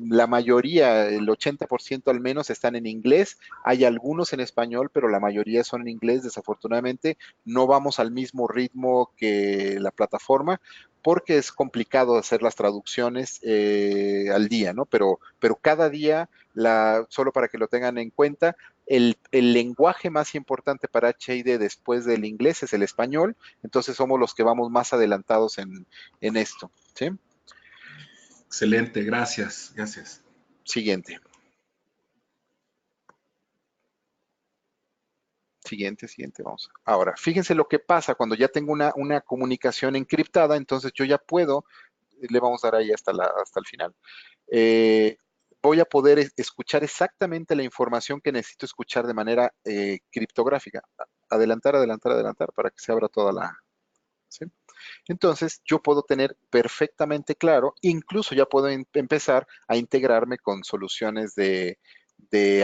Speaker 2: La mayoría, el 80% al menos, están en inglés. Hay algunos en español, pero la mayoría son en inglés. Desafortunadamente, no vamos al mismo ritmo que la plataforma, porque es complicado hacer las traducciones al día, ¿no? Pero cada día, solo para que lo tengan en cuenta, el lenguaje más importante para HID después del inglés es el español, entonces somos los que vamos más adelantados en esto. ¿Sí?
Speaker 1: Excelente, gracias, gracias.
Speaker 2: Siguiente. Siguiente, vamos. Ahora, fíjense lo que pasa cuando ya tengo una comunicación encriptada, entonces yo ya puedo, le vamos a dar ahí hasta el final. Voy a poder escuchar exactamente la información que necesito escuchar de manera criptográfica. Adelantar, adelantar, adelantar para que se abra toda la... ¿sí? Entonces, yo puedo tener perfectamente claro, incluso ya puedo empezar a integrarme con soluciones de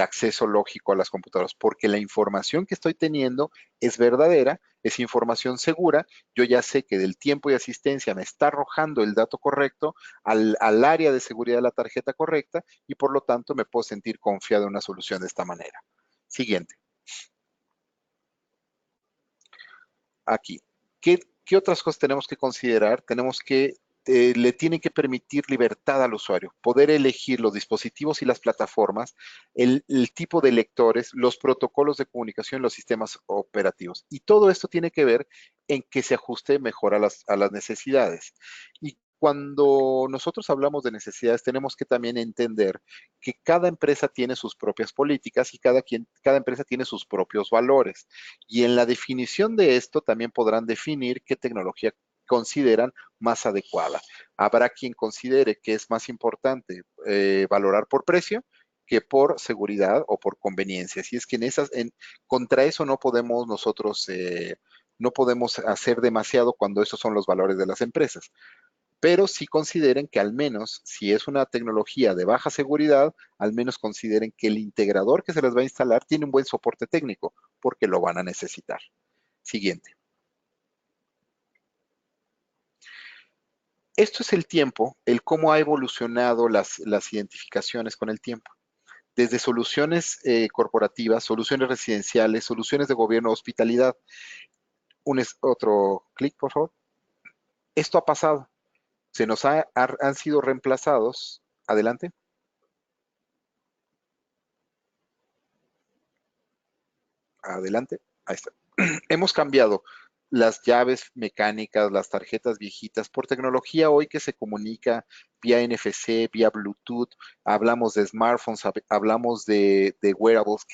Speaker 2: acceso lógico a las computadoras, porque la información que estoy teniendo es verdadera, es información segura. Yo ya sé que del tiempo y asistencia me está arrojando el dato correcto al área de seguridad de la tarjeta correcta, y por lo tanto me puedo sentir confiado en una solución de esta manera. Siguiente. Aquí. ¿Qué otras cosas tenemos que considerar? Tenemos que le tienen que permitir libertad al usuario, poder elegir los dispositivos y las plataformas, el tipo de lectores, los protocolos de comunicación, los sistemas operativos. Y todo esto tiene que ver en que se ajuste mejor a las necesidades. Y cuando nosotros hablamos de necesidades, tenemos que también entender que cada empresa tiene sus propias políticas y cada empresa tiene sus propios valores. Y en la definición de esto también podrán definir qué tecnología consideran más adecuada. Habrá quien considere que es más importante valorar por precio que por seguridad o por conveniencia. Así es que contra eso no podemos nosotros, no podemos hacer demasiado cuando esos son los valores de las empresas. Pero sí consideren que al menos, si es una tecnología de baja seguridad, al menos consideren que el integrador que se les va a instalar tiene un buen soporte técnico, porque lo van a necesitar. Siguiente. Esto es el tiempo, el cómo ha evolucionado las identificaciones con el tiempo. Desde soluciones corporativas, soluciones residenciales, soluciones de gobierno, hospitalidad. Otro clic, por favor. Esto ha pasado. Han sido reemplazados. Adelante. Adelante. Ahí está. Hemos cambiado las llaves mecánicas, las tarjetas viejitas, por tecnología hoy que se comunica vía NFC, vía Bluetooth. Hablamos de smartphones, hablamos de wearables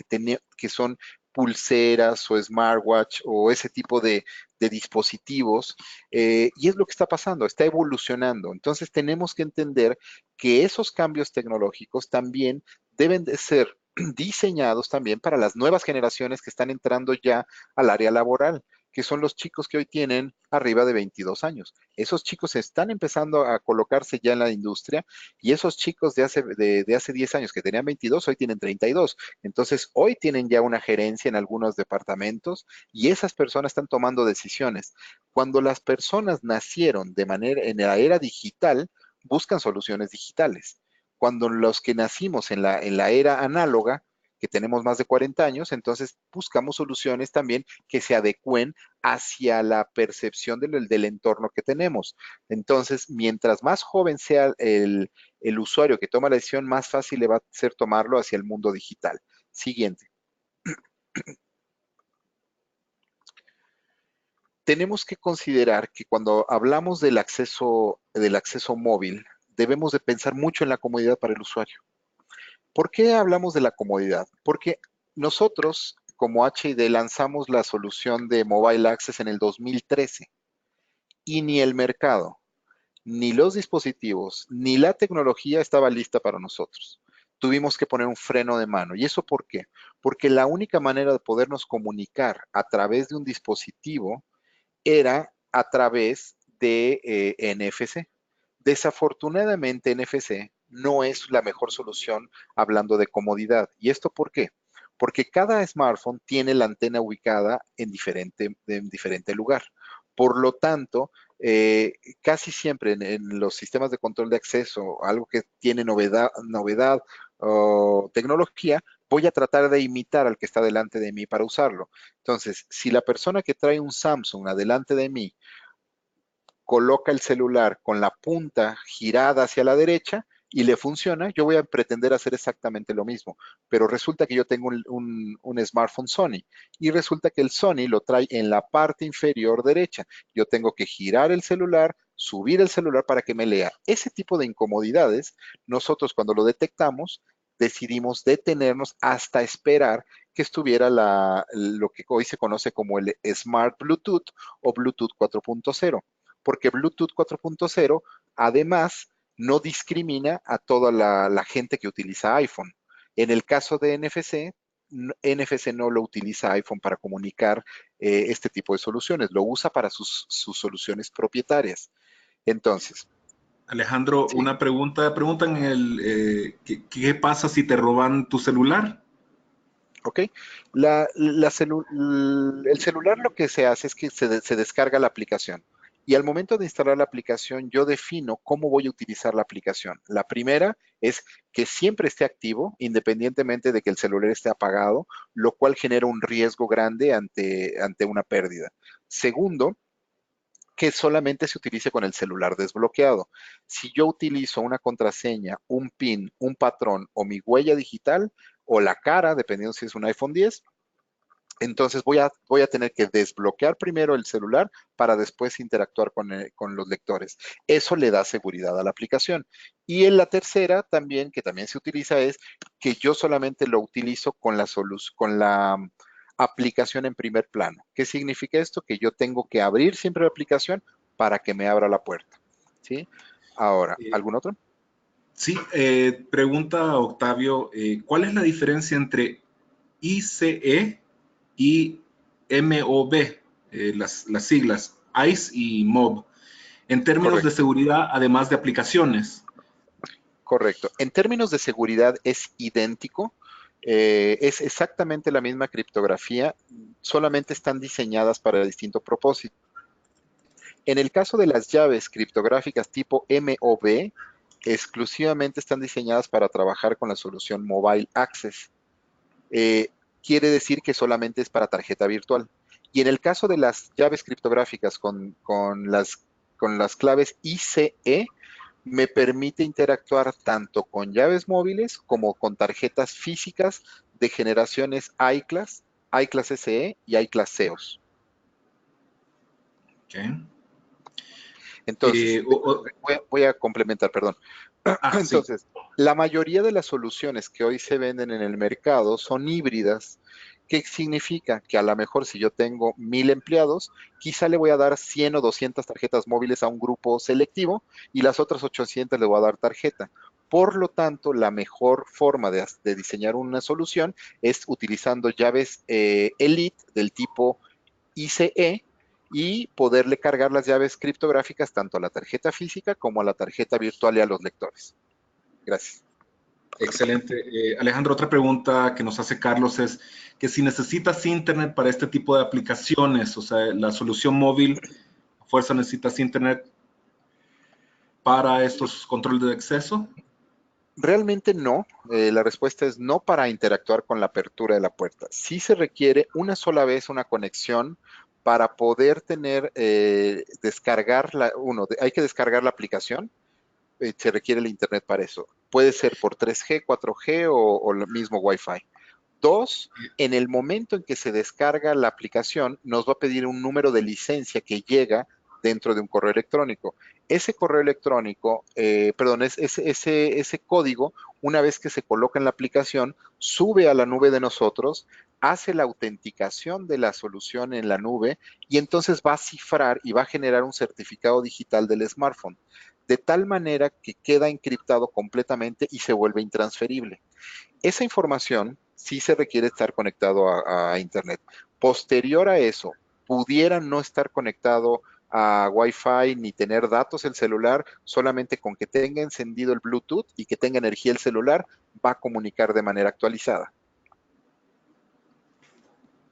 Speaker 2: que son pulseras o smartwatch o ese tipo de dispositivos. Y es lo que está pasando, está evolucionando. Entonces tenemos que entender que esos cambios tecnológicos también deben de ser diseñados también para las nuevas generaciones que están entrando ya al área laboral, que son los chicos que hoy tienen arriba de 22 años. Esos chicos están empezando a colocarse ya en la industria, y esos chicos de hace 10 años que tenían 22, hoy tienen 32. Entonces, hoy tienen ya una gerencia en algunos departamentos, y esas personas están tomando decisiones. Cuando las personas nacieron en la era digital, buscan soluciones digitales. Cuando los que nacimos en la era análoga, que tenemos más de 40 años, entonces buscamos soluciones también que se adecúen hacia la percepción del entorno que tenemos. Entonces, mientras más joven sea el usuario que toma la decisión, más fácil le va a ser tomarlo hacia el mundo digital. Siguiente. tenemos que considerar que cuando hablamos del acceso móvil, debemos de pensar mucho en la comodidad para el usuario. ¿Por qué hablamos de la comodidad? Porque nosotros, como HID, lanzamos la solución de Mobile Access en el 2013 y ni el mercado, ni los dispositivos, ni la tecnología estaba lista para nosotros. Tuvimos que poner un freno de mano. ¿Y eso por qué? Porque la única manera de podernos comunicar a través de un dispositivo era a través de NFC. Desafortunadamente, NFC no es la mejor solución hablando de comodidad. ¿Y esto por qué? Porque cada smartphone tiene la antena ubicada en diferente lugar. Por lo tanto, casi siempre en los sistemas de control de acceso, algo que tiene novedad o tecnología, voy a tratar de imitar al que está delante de mí para usarlo. Entonces, si la persona que trae un Samsung adelante de mí coloca el celular con la punta girada hacia la derecha y le funciona, yo voy a pretender hacer exactamente lo mismo. Pero resulta que yo tengo un smartphone Sony y resulta que el Sony lo trae en la parte inferior derecha. Yo tengo que girar el celular, subir el celular para que me lea. Ese tipo de incomodidades, nosotros cuando lo detectamos, decidimos detenernos hasta esperar que estuviera lo que hoy se conoce como el Smart Bluetooth o Bluetooth 4.0, porque Bluetooth 4.0 además no discrimina a toda la gente que utiliza iPhone. En el caso de NFC, NFC no lo utiliza iPhone para comunicar este tipo de soluciones, lo usa para sus soluciones propietarias. Entonces,
Speaker 1: Alejandro,
Speaker 2: sí,
Speaker 1: una pregunta. Preguntan ¿qué pasa si te roban tu celular?
Speaker 2: ¿ok? El celular lo que se hace es que se descarga la aplicación. Y al momento de instalar la aplicación, yo defino cómo voy a utilizar la aplicación. La primera es que siempre esté activo, independientemente de que el celular esté apagado, lo cual genera un riesgo grande ante una pérdida. Segundo, que solamente se utilice con el celular desbloqueado. Si yo utilizo una contraseña, un PIN, un patrón o mi huella digital o la cara, dependiendo si es un iPhone 10, entonces voy a tener que desbloquear primero el celular para después interactuar con los lectores. Eso le da seguridad a la aplicación. Y en la tercera también, que también se utiliza, es que yo solamente lo utilizo con la aplicación en primer plano. ¿Qué significa esto? Que yo tengo que abrir siempre la aplicación para que me abra la puerta. ¿Sí? Ahora,
Speaker 1: Eh,
Speaker 2: ¿algún otro?
Speaker 1: sí, pregunta Octavio, ¿cuál es la diferencia entre ICE y MOB, las siglas, ICE y MOB, en términos de
Speaker 2: Correcto.
Speaker 1: seguridad, además de aplicaciones?
Speaker 2: Correcto. En términos de seguridad es idéntico, es exactamente la misma criptografía, solamente están diseñadas para distinto propósito. En el caso de las llaves criptográficas tipo MOB, exclusivamente están diseñadas para trabajar con la solución Mobile Access. Eh, Quiere decir que solamente es para tarjeta virtual. Y en el caso de las llaves criptográficas con las claves ICE, me permite interactuar tanto con llaves móviles como con tarjetas físicas de generaciones iClass, iClass SE y iClass SEOS.
Speaker 1: Okay.
Speaker 2: Entonces, voy a complementar, perdón.
Speaker 1: Sí,
Speaker 2: Entonces, la mayoría de las soluciones que hoy se venden en el mercado son híbridas. ¿Qué significa? Que a lo mejor si yo tengo 1000 empleados, quizá le voy a dar 100 o 200 tarjetas móviles a un grupo selectivo y las otras 800 le voy a dar tarjeta. Por lo tanto, la mejor forma de diseñar una solución es utilizando llaves Elite del tipo ICE y poderle cargar las llaves criptográficas tanto a la tarjeta física como a la tarjeta virtual y a los lectores. Gracias.
Speaker 1: excelente. Alejandro, otra pregunta que nos hace Carlos es que si necesitas internet para este tipo de aplicaciones, o sea, la solución móvil, a fuerza necesitas internet para estos controles de acceso.
Speaker 2: Realmente no. La respuesta es no para interactuar con la apertura de la puerta. Sí se requiere una sola vez una conexión para poder tener, hay que descargar la aplicación, se requiere el internet para eso. Puede ser por 3G, 4G o el mismo Wi-Fi. Dos, en el momento en que se descarga la aplicación, nos va a pedir un número de licencia que llega dentro de un correo electrónico. Ese correo electrónico, ese código, una vez que se coloca en la aplicación, sube a la nube de nosotros, hace la autenticación de la solución en la nube y entonces va a cifrar y va a generar un certificado digital del smartphone, de tal manera que queda encriptado completamente y se vuelve intransferible. Esa información sí se requiere estar conectado a Internet. Posterior a eso, pudiera no estar conectado a Wi-Fi ni tener datos el celular, solamente con que tenga encendido el Bluetooth y que tenga energía el celular, va a comunicar de manera actualizada.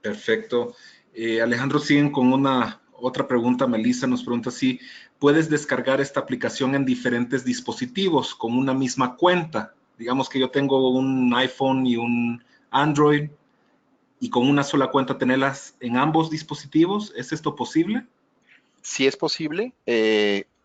Speaker 1: Perfecto. Alejandro, siguen con una otra pregunta. Melissa nos pregunta si puedes descargar esta aplicación en diferentes dispositivos con una misma cuenta. Digamos que yo tengo un iPhone y un Android y con una sola cuenta tenerlas en ambos dispositivos. ¿Es esto posible?
Speaker 2: Sí es posible,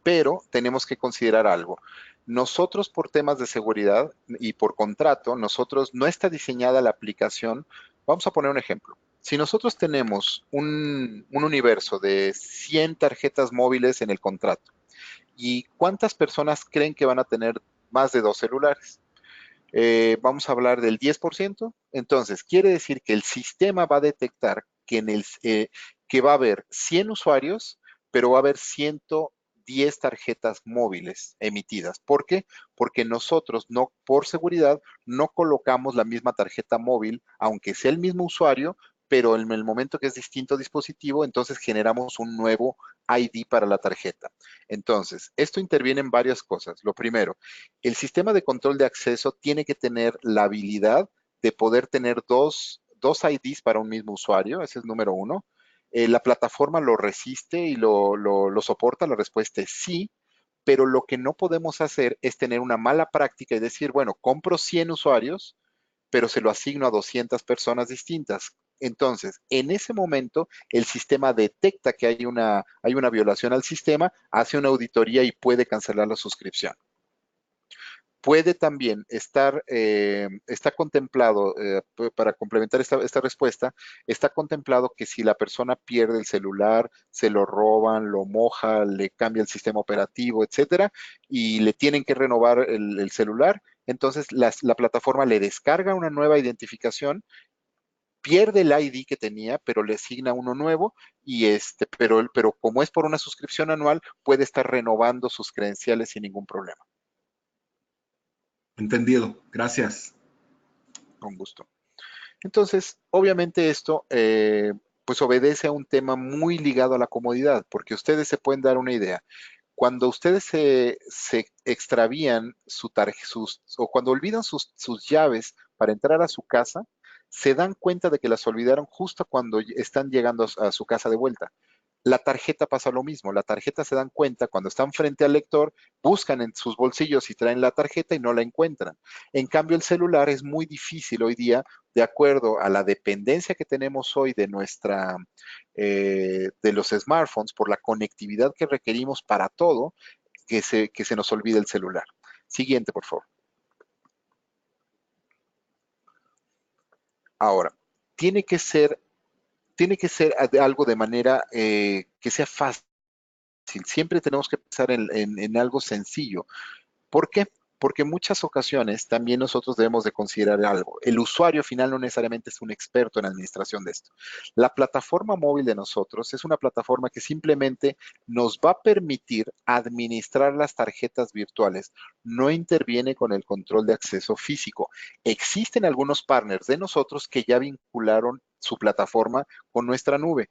Speaker 2: pero tenemos que considerar algo. Nosotros por temas de seguridad y por contrato, nosotros no está diseñada la aplicación. Vamos a poner un ejemplo. Si nosotros tenemos un universo de 100 tarjetas móviles en el contrato, ¿y cuántas personas creen que van a tener más de dos celulares? Vamos a hablar del 10%. Entonces, quiere decir que el sistema va a detectar que va a haber 100 usuarios, pero va a haber 110 tarjetas móviles emitidas. ¿Por qué? Porque nosotros, no, por seguridad, no colocamos la misma tarjeta móvil, aunque sea el mismo usuario, pero en el momento que es distinto dispositivo, entonces generamos un nuevo ID para la tarjeta. Entonces, esto interviene en varias cosas. Lo primero, el sistema de control de acceso tiene que tener la habilidad de poder tener dos IDs para un mismo usuario, ese es número uno. La plataforma lo resiste y lo soporta, la respuesta es sí, pero lo que no podemos hacer es tener una mala práctica y decir, bueno, compro 100 usuarios, pero se lo asigno a 200 personas distintas. Entonces, en ese momento, el sistema detecta que hay una violación al sistema, hace una auditoría y puede cancelar la suscripción. Puede también estar, está contemplado, para complementar esta respuesta, está contemplado que si la persona pierde el celular, se lo roban, lo moja, le cambia el sistema operativo, etcétera, y le tienen que renovar el celular, entonces la plataforma le descarga una nueva identificación, pierde el ID que tenía, pero le asigna uno nuevo y pero como es por una suscripción anual, puede estar renovando sus credenciales sin ningún problema.
Speaker 1: Entendido. Gracias.
Speaker 2: Con gusto. Entonces, obviamente esto pues obedece a un tema muy ligado a la comodidad, porque ustedes se pueden dar una idea. Cuando ustedes se extravían o cuando olvidan sus llaves para entrar a su casa, se dan cuenta de que las olvidaron justo cuando están llegando a su casa de vuelta. La tarjeta pasa lo mismo. La tarjeta se dan cuenta cuando están frente al lector, buscan en sus bolsillos y traen la tarjeta y no la encuentran. En cambio, el celular es muy difícil hoy día, de acuerdo a la dependencia que tenemos hoy de los smartphones, por la conectividad que requerimos para todo, que se nos olvide el celular. Siguiente, por favor. Ahora, tiene que ser, tiene que ser algo de manera que sea fácil. Siempre tenemos que pensar en algo sencillo. ¿Por qué? Porque en muchas ocasiones también nosotros debemos de considerar algo. El usuario final no necesariamente es un experto en administración de esto. La plataforma móvil de nosotros es una plataforma que simplemente nos va a permitir administrar las tarjetas virtuales. No interviene con el control de acceso físico. Existen algunos partners de nosotros que ya vincularon su plataforma con nuestra nube.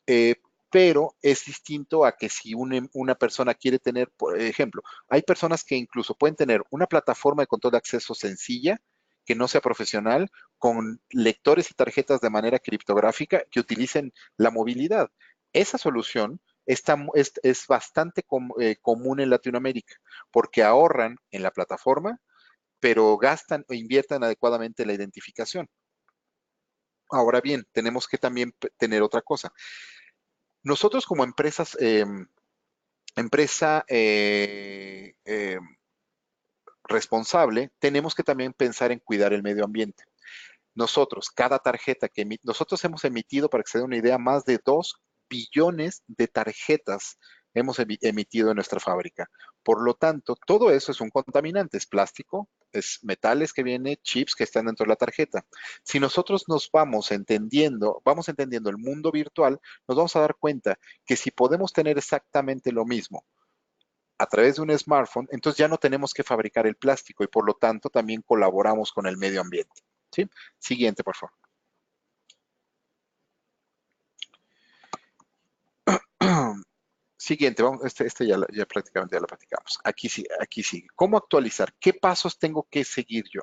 Speaker 2: Eh, pero es distinto a que si una persona quiere tener, por ejemplo, hay personas que incluso pueden tener una plataforma de control de acceso sencilla, que no sea profesional, con lectores y tarjetas de manera criptográfica que utilicen la movilidad. Esa solución es bastante común en Latinoamérica, porque ahorran en la plataforma, pero gastan o inviertan adecuadamente la identificación. Ahora bien, tenemos que también tener otra cosa. Nosotros como empresa responsable, tenemos que también pensar en cuidar el medio ambiente. Nosotros, cada tarjeta que nosotros hemos emitido, para que se den una idea, más de 2 billones de tarjetas hemos emitido en nuestra fábrica. Por lo tanto, todo eso es un contaminante, es plástico, es metales que vienen, chips que están dentro de la tarjeta. Si nosotros vamos entendiendo el mundo virtual, nos vamos a dar cuenta que si podemos tener exactamente lo mismo a través de un smartphone, entonces ya no tenemos que fabricar el plástico y por lo tanto también colaboramos con el medio ambiente. ¿Sí? Siguiente, por favor. Siguiente, vamos, ya prácticamente ya lo platicamos. Aquí sí, aquí sigue. ¿Cómo actualizar? ¿Qué pasos tengo que seguir yo?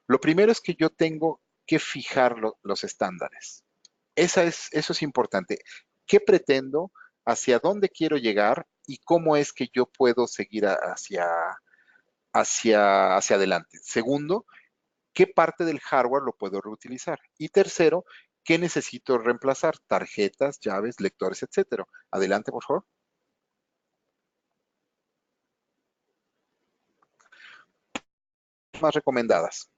Speaker 2: Lo primero es que yo tengo que fijar los estándares. Eso es importante. ¿Qué pretendo? ¿Hacia dónde quiero llegar? ¿Y cómo es que yo puedo seguir hacia adelante? Segundo, ¿qué parte del hardware lo puedo reutilizar? Y tercero, ¿qué necesito reemplazar? Tarjetas, llaves, lectores, etcétera. Adelante, por favor. Más recomendadas.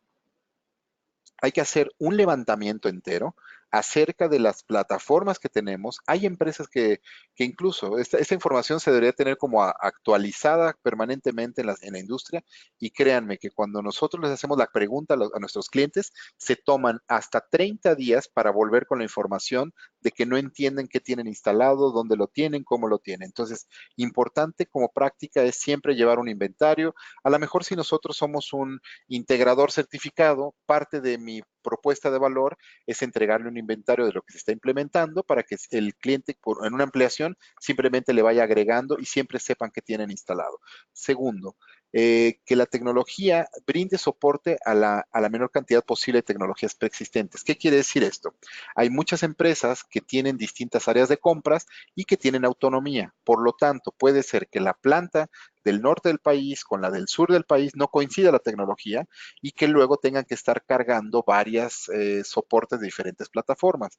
Speaker 2: Hay que hacer un levantamiento entero acerca de las plataformas que tenemos. Hay empresas que incluso esta información se debería tener como actualizada permanentemente en la industria y créanme que cuando nosotros les hacemos la pregunta a nuestros clientes, se toman hasta 30 días para volver con la información de que no entienden qué tienen instalado, dónde lo tienen, cómo lo tienen. Entonces, importante como práctica es siempre llevar un inventario. A lo mejor si nosotros somos un integrador certificado, parte de mi propuesta de valor es entregarle un inventario de lo que se está implementando para que el cliente en una ampliación simplemente le vaya agregando y siempre sepan que tienen instalado. Segundo, que la tecnología brinde soporte a la menor cantidad posible de tecnologías preexistentes. ¿Qué quiere decir esto? Hay muchas empresas que tienen distintas áreas de compras y que tienen autonomía. Por lo tanto, puede ser que la planta del norte del país con la del sur del país no coincida la tecnología y que luego tengan que estar cargando varias soportes de diferentes plataformas.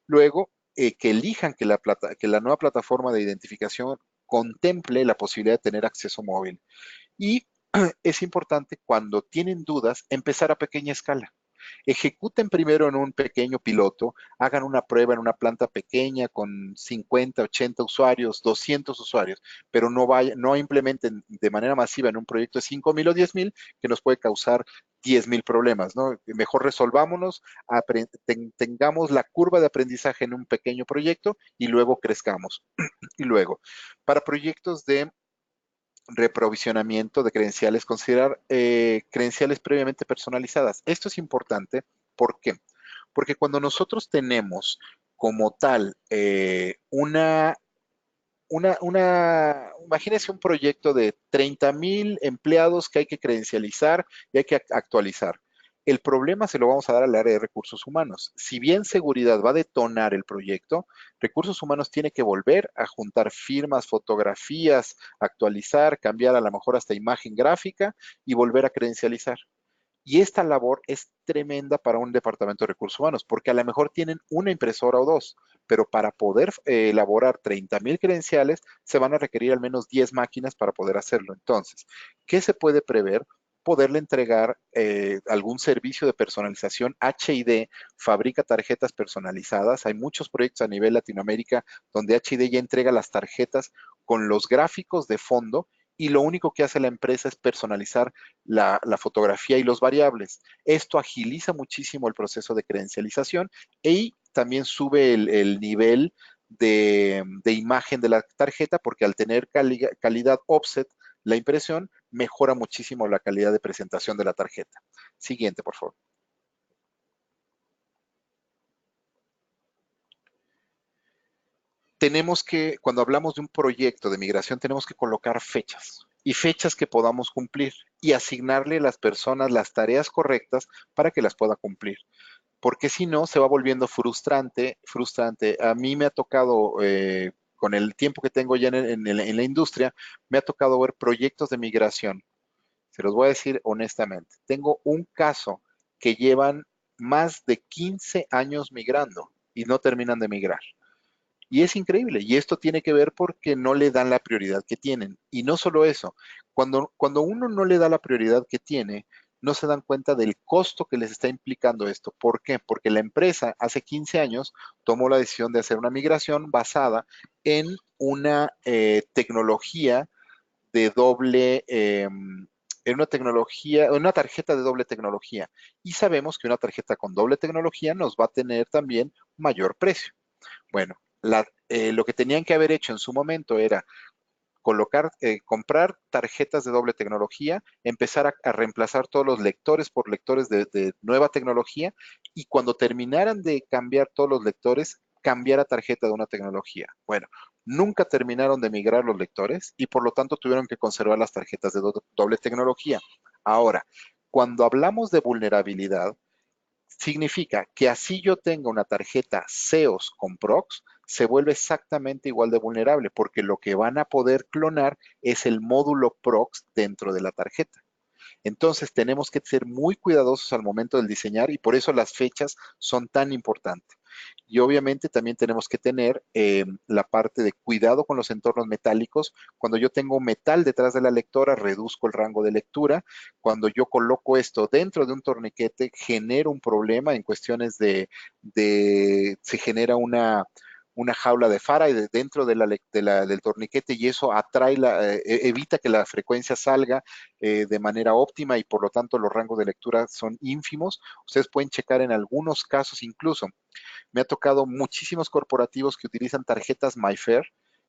Speaker 2: Luego, que elijan que la nueva plataforma de identificación contemple la posibilidad de tener acceso móvil. Y es importante cuando tienen dudas empezar a pequeña escala. Ejecuten primero en un pequeño piloto, hagan una prueba en una planta pequeña con 50, 80 usuarios, 200 usuarios, pero no implementen de manera masiva en un proyecto de 5,000 o 10,000 que nos puede causar 10,000 problemas, ¿no? Mejor resolvámonos, tengamos la curva de aprendizaje en un pequeño proyecto y luego crezcamos. Y luego, para proyectos de reprovisionamiento de credenciales, considerar credenciales previamente personalizadas. Esto es importante, ¿por qué? Porque cuando nosotros tenemos como tal imagínense un proyecto de 30,000 empleados que hay que credencializar y hay que actualizar. El problema se lo vamos a dar al área de recursos humanos. Si bien seguridad va a detonar el proyecto, recursos humanos tiene que volver a juntar firmas, fotografías, actualizar, cambiar a lo mejor hasta imagen gráfica y volver a credencializar. Y esta labor es tremenda para un departamento de recursos humanos, porque a lo mejor tienen una impresora o dos, pero para poder elaborar 30,000 credenciales se van a requerir al menos 10 máquinas para poder hacerlo. Entonces, ¿qué se puede prever? Poderle entregar algún servicio de personalización. HID fabrica tarjetas personalizadas. Hay muchos proyectos a nivel Latinoamérica donde HID ya entrega las tarjetas con los gráficos de fondo y lo único que hace la empresa es personalizar la fotografía y los variables. Esto agiliza muchísimo el proceso de credencialización y también sube el nivel de imagen de la tarjeta porque al tener calidad offset, la impresión mejora muchísimo la calidad de presentación de la tarjeta. Siguiente, por favor. Cuando hablamos de un proyecto de migración, tenemos que colocar fechas y fechas que podamos cumplir y asignarle a las personas las tareas correctas para que las pueda cumplir. Porque si no, se va volviendo frustrante. A mí me ha tocado, con el tiempo que tengo ya en la industria, me ha tocado ver proyectos de migración. Se los voy a decir honestamente. Tengo un caso que llevan más de 15 años migrando y no terminan de migrar. Y es increíble. Y esto tiene que ver porque no le dan la prioridad que tienen. Y no solo eso, cuando uno no le da la prioridad que tiene, no se dan cuenta del costo que les está implicando esto. ¿Por qué? Porque la empresa hace 15 años tomó la decisión de hacer una migración basada en una tecnología de doble, en una tecnología, en una tarjeta de doble tecnología. Y sabemos que una tarjeta con doble tecnología nos va a tener también mayor precio. Bueno, lo que tenían que haber hecho en su momento era comprar tarjetas de doble tecnología, empezar a reemplazar todos los lectores por lectores de nueva tecnología y cuando terminaran de cambiar todos los lectores, cambiar a tarjeta de una tecnología. Bueno, nunca terminaron de migrar los lectores y por lo tanto tuvieron que conservar las tarjetas de doble tecnología. Ahora, cuando hablamos de vulnerabilidad, significa que así yo tenga una tarjeta SEOS con Prox, se vuelve exactamente igual de vulnerable, porque lo que van a poder clonar es el módulo Prox dentro de la tarjeta. Entonces tenemos que ser muy cuidadosos al momento del diseñar y por eso las fechas son tan importantes. Y obviamente también tenemos que tener la parte de cuidado con los entornos metálicos. Cuando yo tengo metal detrás de la lectora, reduzco el rango de lectura. Cuando yo coloco esto dentro de un torniquete, genero un problema en cuestiones se genera una jaula de Faraday dentro del torniquete y eso evita que la frecuencia salga de manera óptima y por lo tanto los rangos de lectura son ínfimos. Ustedes pueden checar en algunos casos incluso. Me ha tocado muchísimos corporativos que utilizan tarjetas MyFair,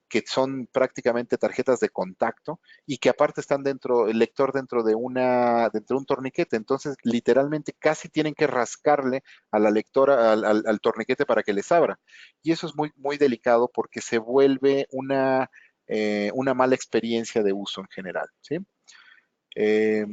Speaker 2: que son prácticamente tarjetas de contacto y que aparte están el lector dentro de un torniquete. Entonces, literalmente casi tienen que rascarle a la lectora, al torniquete para que les abra. Y eso es muy, muy delicado porque se vuelve una mala experiencia de uso en general, ¿sí? Eh,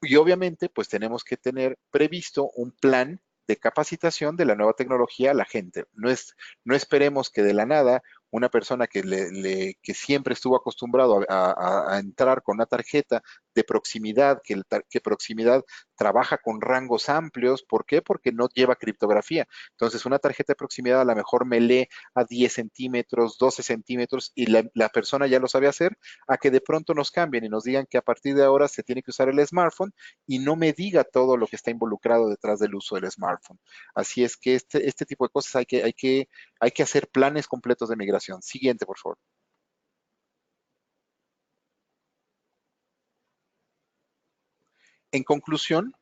Speaker 2: y obviamente, pues tenemos que tener previsto un plan de capacitación de la nueva tecnología a la gente. No esperemos que de la nada una persona que siempre estuvo acostumbrado a entrar con una tarjeta de proximidad, que proximidad trabaja con rangos amplios. ¿Por qué? Porque no lleva criptografía. Entonces, una tarjeta de proximidad a lo mejor me lee a 10 centímetros, 12 centímetros y la persona ya lo sabe hacer, a que de pronto nos cambien y nos digan que a partir de ahora se tiene que usar el smartphone y no me diga todo lo que está involucrado detrás del uso del smartphone. Así es que este tipo de cosas hay que hacer planes completos de migración. Siguiente, por favor. En conclusión,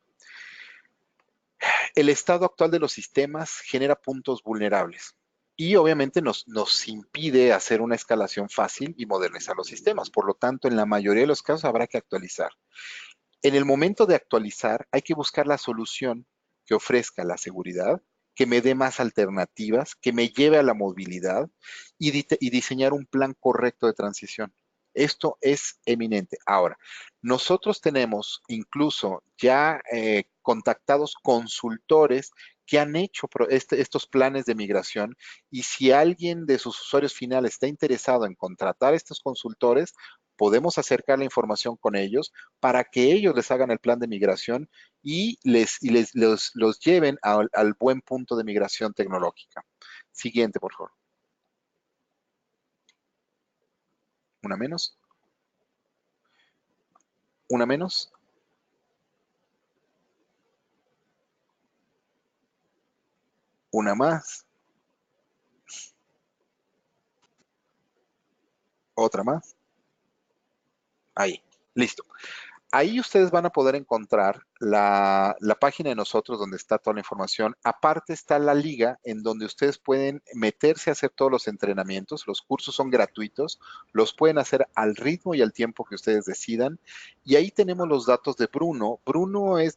Speaker 2: el estado actual de los sistemas genera puntos vulnerables y obviamente nos impide hacer una escalación fácil y modernizar los sistemas. Por lo tanto, en la mayoría de los casos habrá que actualizar. En el momento de actualizar, hay que buscar la solución que ofrezca la seguridad, que me dé más alternativas, que me lleve a la movilidad y diseñar un plan correcto de transición. Esto es eminente. Ahora, nosotros tenemos incluso ya contactados consultores que han hecho estos planes de migración y si alguien de sus usuarios finales está interesado en contratar a estos consultores, podemos acercar la información con ellos para que ellos les hagan el plan de migración y los lleven al buen punto de migración tecnológica. Siguiente, por favor. Una menos. Una menos. Una más. Otra más. Ahí. Listo. Ahí ustedes van a poder encontrar la página de nosotros donde está toda la información. Aparte está la liga en donde ustedes pueden meterse a hacer todos los entrenamientos. Los cursos son gratuitos, los pueden hacer al ritmo y al tiempo que ustedes decidan. Y ahí tenemos los datos de Bruno. Bruno es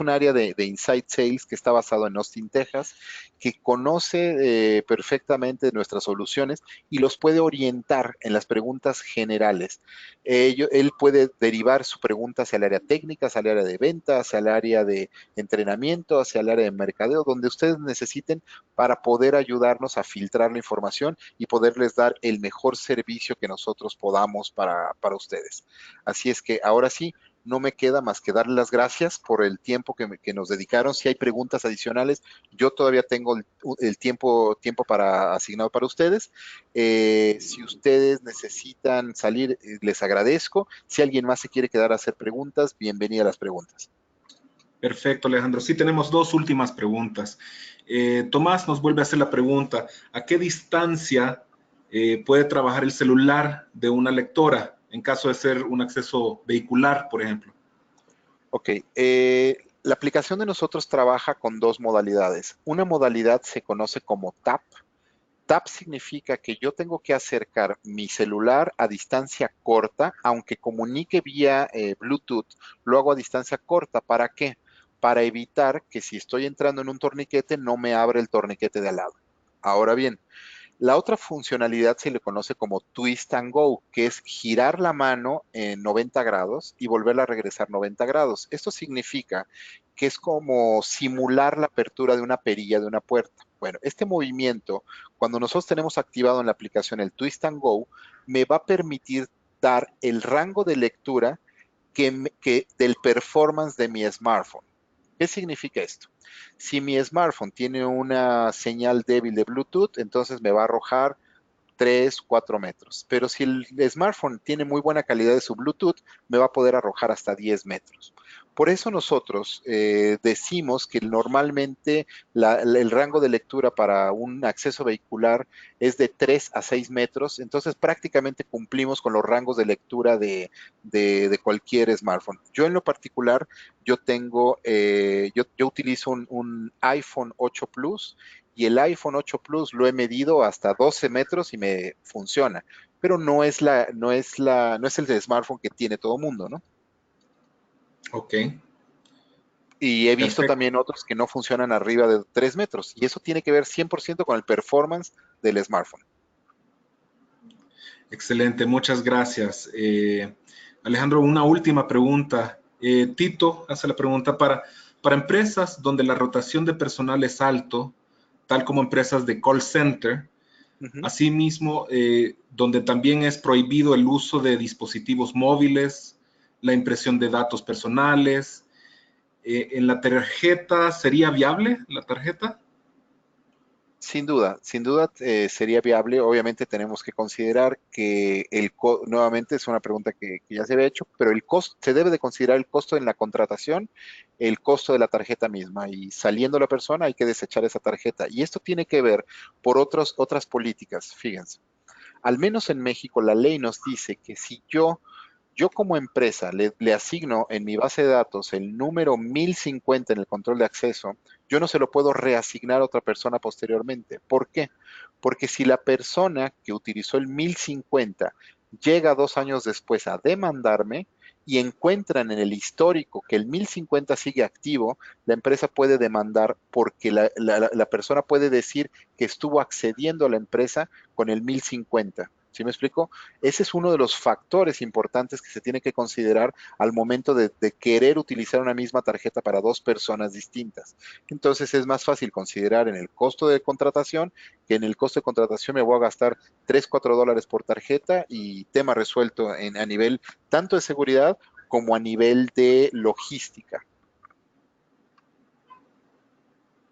Speaker 2: un área de Inside Sales que está basado en Austin, Texas, que conoce perfectamente nuestras soluciones y los puede orientar en las preguntas generales. Él puede derivar su pregunta hacia el área técnica, hacia el área de venta, hacia el área de entrenamiento, hacia el área de mercadeo, donde ustedes necesiten para poder ayudarnos a filtrar la información y poderles dar el mejor servicio que nosotros podamos para ustedes. Así es que ahora sí, no me queda más que darles las gracias por el tiempo que nos dedicaron. Si hay preguntas adicionales, yo todavía tengo el tiempo asignado para ustedes. Si ustedes necesitan salir, les agradezco. Si alguien más se quiere quedar a hacer preguntas, bienvenida a las preguntas.
Speaker 1: Perfecto, Alejandro. Sí, tenemos dos últimas preguntas. Tomás nos vuelve a hacer la pregunta, ¿a qué distancia puede trabajar el celular de una lectora en caso de ser un acceso vehicular, por ejemplo?
Speaker 2: Ok, la aplicación de nosotros trabaja con dos modalidades. Una modalidad se conoce como TAP. TAP significa que yo tengo que acercar mi celular a distancia corta, aunque comunique vía Bluetooth, lo hago a distancia corta. ¿Para qué? Para evitar que si estoy entrando en un torniquete no me abra el torniquete de al lado. Ahora bien, la otra funcionalidad se le conoce como twist and go, que es girar la mano en 90 grados y volverla a regresar 90 grados. Esto significa que es como simular la apertura de una perilla de una puerta. Bueno, este movimiento, cuando nosotros tenemos activado en la aplicación el twist and go, me va a permitir dar el rango de lectura del performance de mi smartphone. ¿Qué significa esto? Si mi smartphone tiene una señal débil de Bluetooth, entonces me va a arrojar 3, 4 metros. Pero si el smartphone tiene muy buena calidad de su Bluetooth, me va a poder arrojar hasta 10 metros. Por eso nosotros decimos que normalmente el rango de lectura para un acceso vehicular es de 3 a 6 metros, entonces prácticamente cumplimos con los rangos de lectura de cualquier smartphone. Yo en lo particular, yo utilizo un iPhone 8 Plus y el iPhone 8 Plus lo he medido hasta 12 metros y me funciona, pero no es el smartphone que tiene todo mundo, ¿no?
Speaker 1: Ok,
Speaker 2: Y he visto
Speaker 1: perfecto.
Speaker 2: también otros que no funcionan arriba de 3 metros y eso tiene que ver 100% con el performance del smartphone.
Speaker 1: Excelente, muchas gracias. Alejandro, una última pregunta. Tito hace la pregunta para empresas donde la rotación de personal es alto, tal como empresas de call center,
Speaker 2: Ujú.
Speaker 1: asimismo, donde también es prohibido el uso de dispositivos móviles, la impresión de datos personales. ¿En la tarjeta sería viable la tarjeta?
Speaker 2: Sin duda sería viable. Obviamente tenemos que considerar que nuevamente es una pregunta que ya se había hecho, pero el costo, se debe de considerar el costo en la contratación, el costo de la tarjeta misma y saliendo la persona hay que desechar esa tarjeta. Y esto tiene que ver por otras políticas, fíjense. Al menos en México la ley nos dice que si yo como empresa le asigno en mi base de datos el número 1050 en el control de acceso, yo no se lo puedo reasignar a otra persona posteriormente. ¿Por qué? Porque si la persona que utilizó el 1050 llega 2 años después a demandarme y encuentran en el histórico que el 1050 sigue activo, la empresa puede demandar porque la persona puede decir que estuvo accediendo a la empresa con el 1050. ¿Sí me explico? Ese es uno de los factores importantes que se tiene que considerar al momento de querer utilizar una misma tarjeta para dos personas distintas. Entonces es más fácil considerar en el costo de contratación que en el costo de contratación me voy a gastar 3, 4 dólares por tarjeta y tema resuelto a nivel tanto de seguridad como a nivel de logística.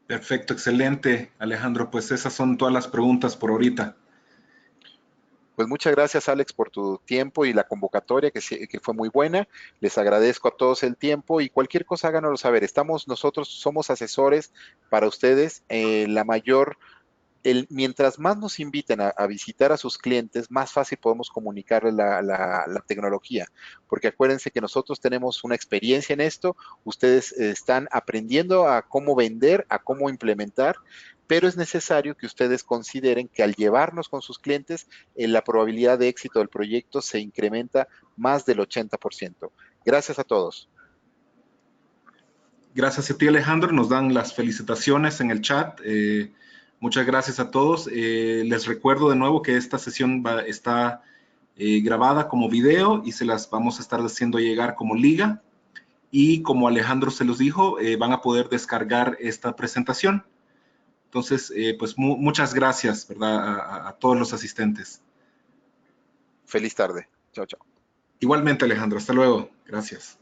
Speaker 1: Perfecto, excelente, Alejandro. Pues esas son todas las preguntas por ahorita.
Speaker 2: Pues muchas gracias, Alex, por tu tiempo y la convocatoria, que fue muy buena. Les agradezco a todos el tiempo y cualquier cosa háganoslo saber. Nosotros somos asesores para ustedes. Mientras más nos inviten a visitar a sus clientes, más fácil podemos comunicarles la tecnología. Porque acuérdense que nosotros tenemos una experiencia en esto, ustedes están aprendiendo a cómo vender, a cómo implementar, pero es necesario que ustedes consideren que al llevarnos con sus clientes, la probabilidad de éxito del proyecto se incrementa más del 80%. Gracias a todos.
Speaker 1: Gracias a ti, Alejandro. Nos dan las felicitaciones en el chat. Muchas gracias a todos. Les recuerdo de nuevo que esta sesión está grabada como video y se las vamos a estar haciendo llegar como liga. Y como Alejandro se los dijo, van a poder descargar esta presentación. Entonces, pues muchas gracias, ¿verdad? A todos los asistentes.
Speaker 2: Feliz tarde. Chao, chao.
Speaker 1: Igualmente, Alejandro. Hasta luego. Gracias.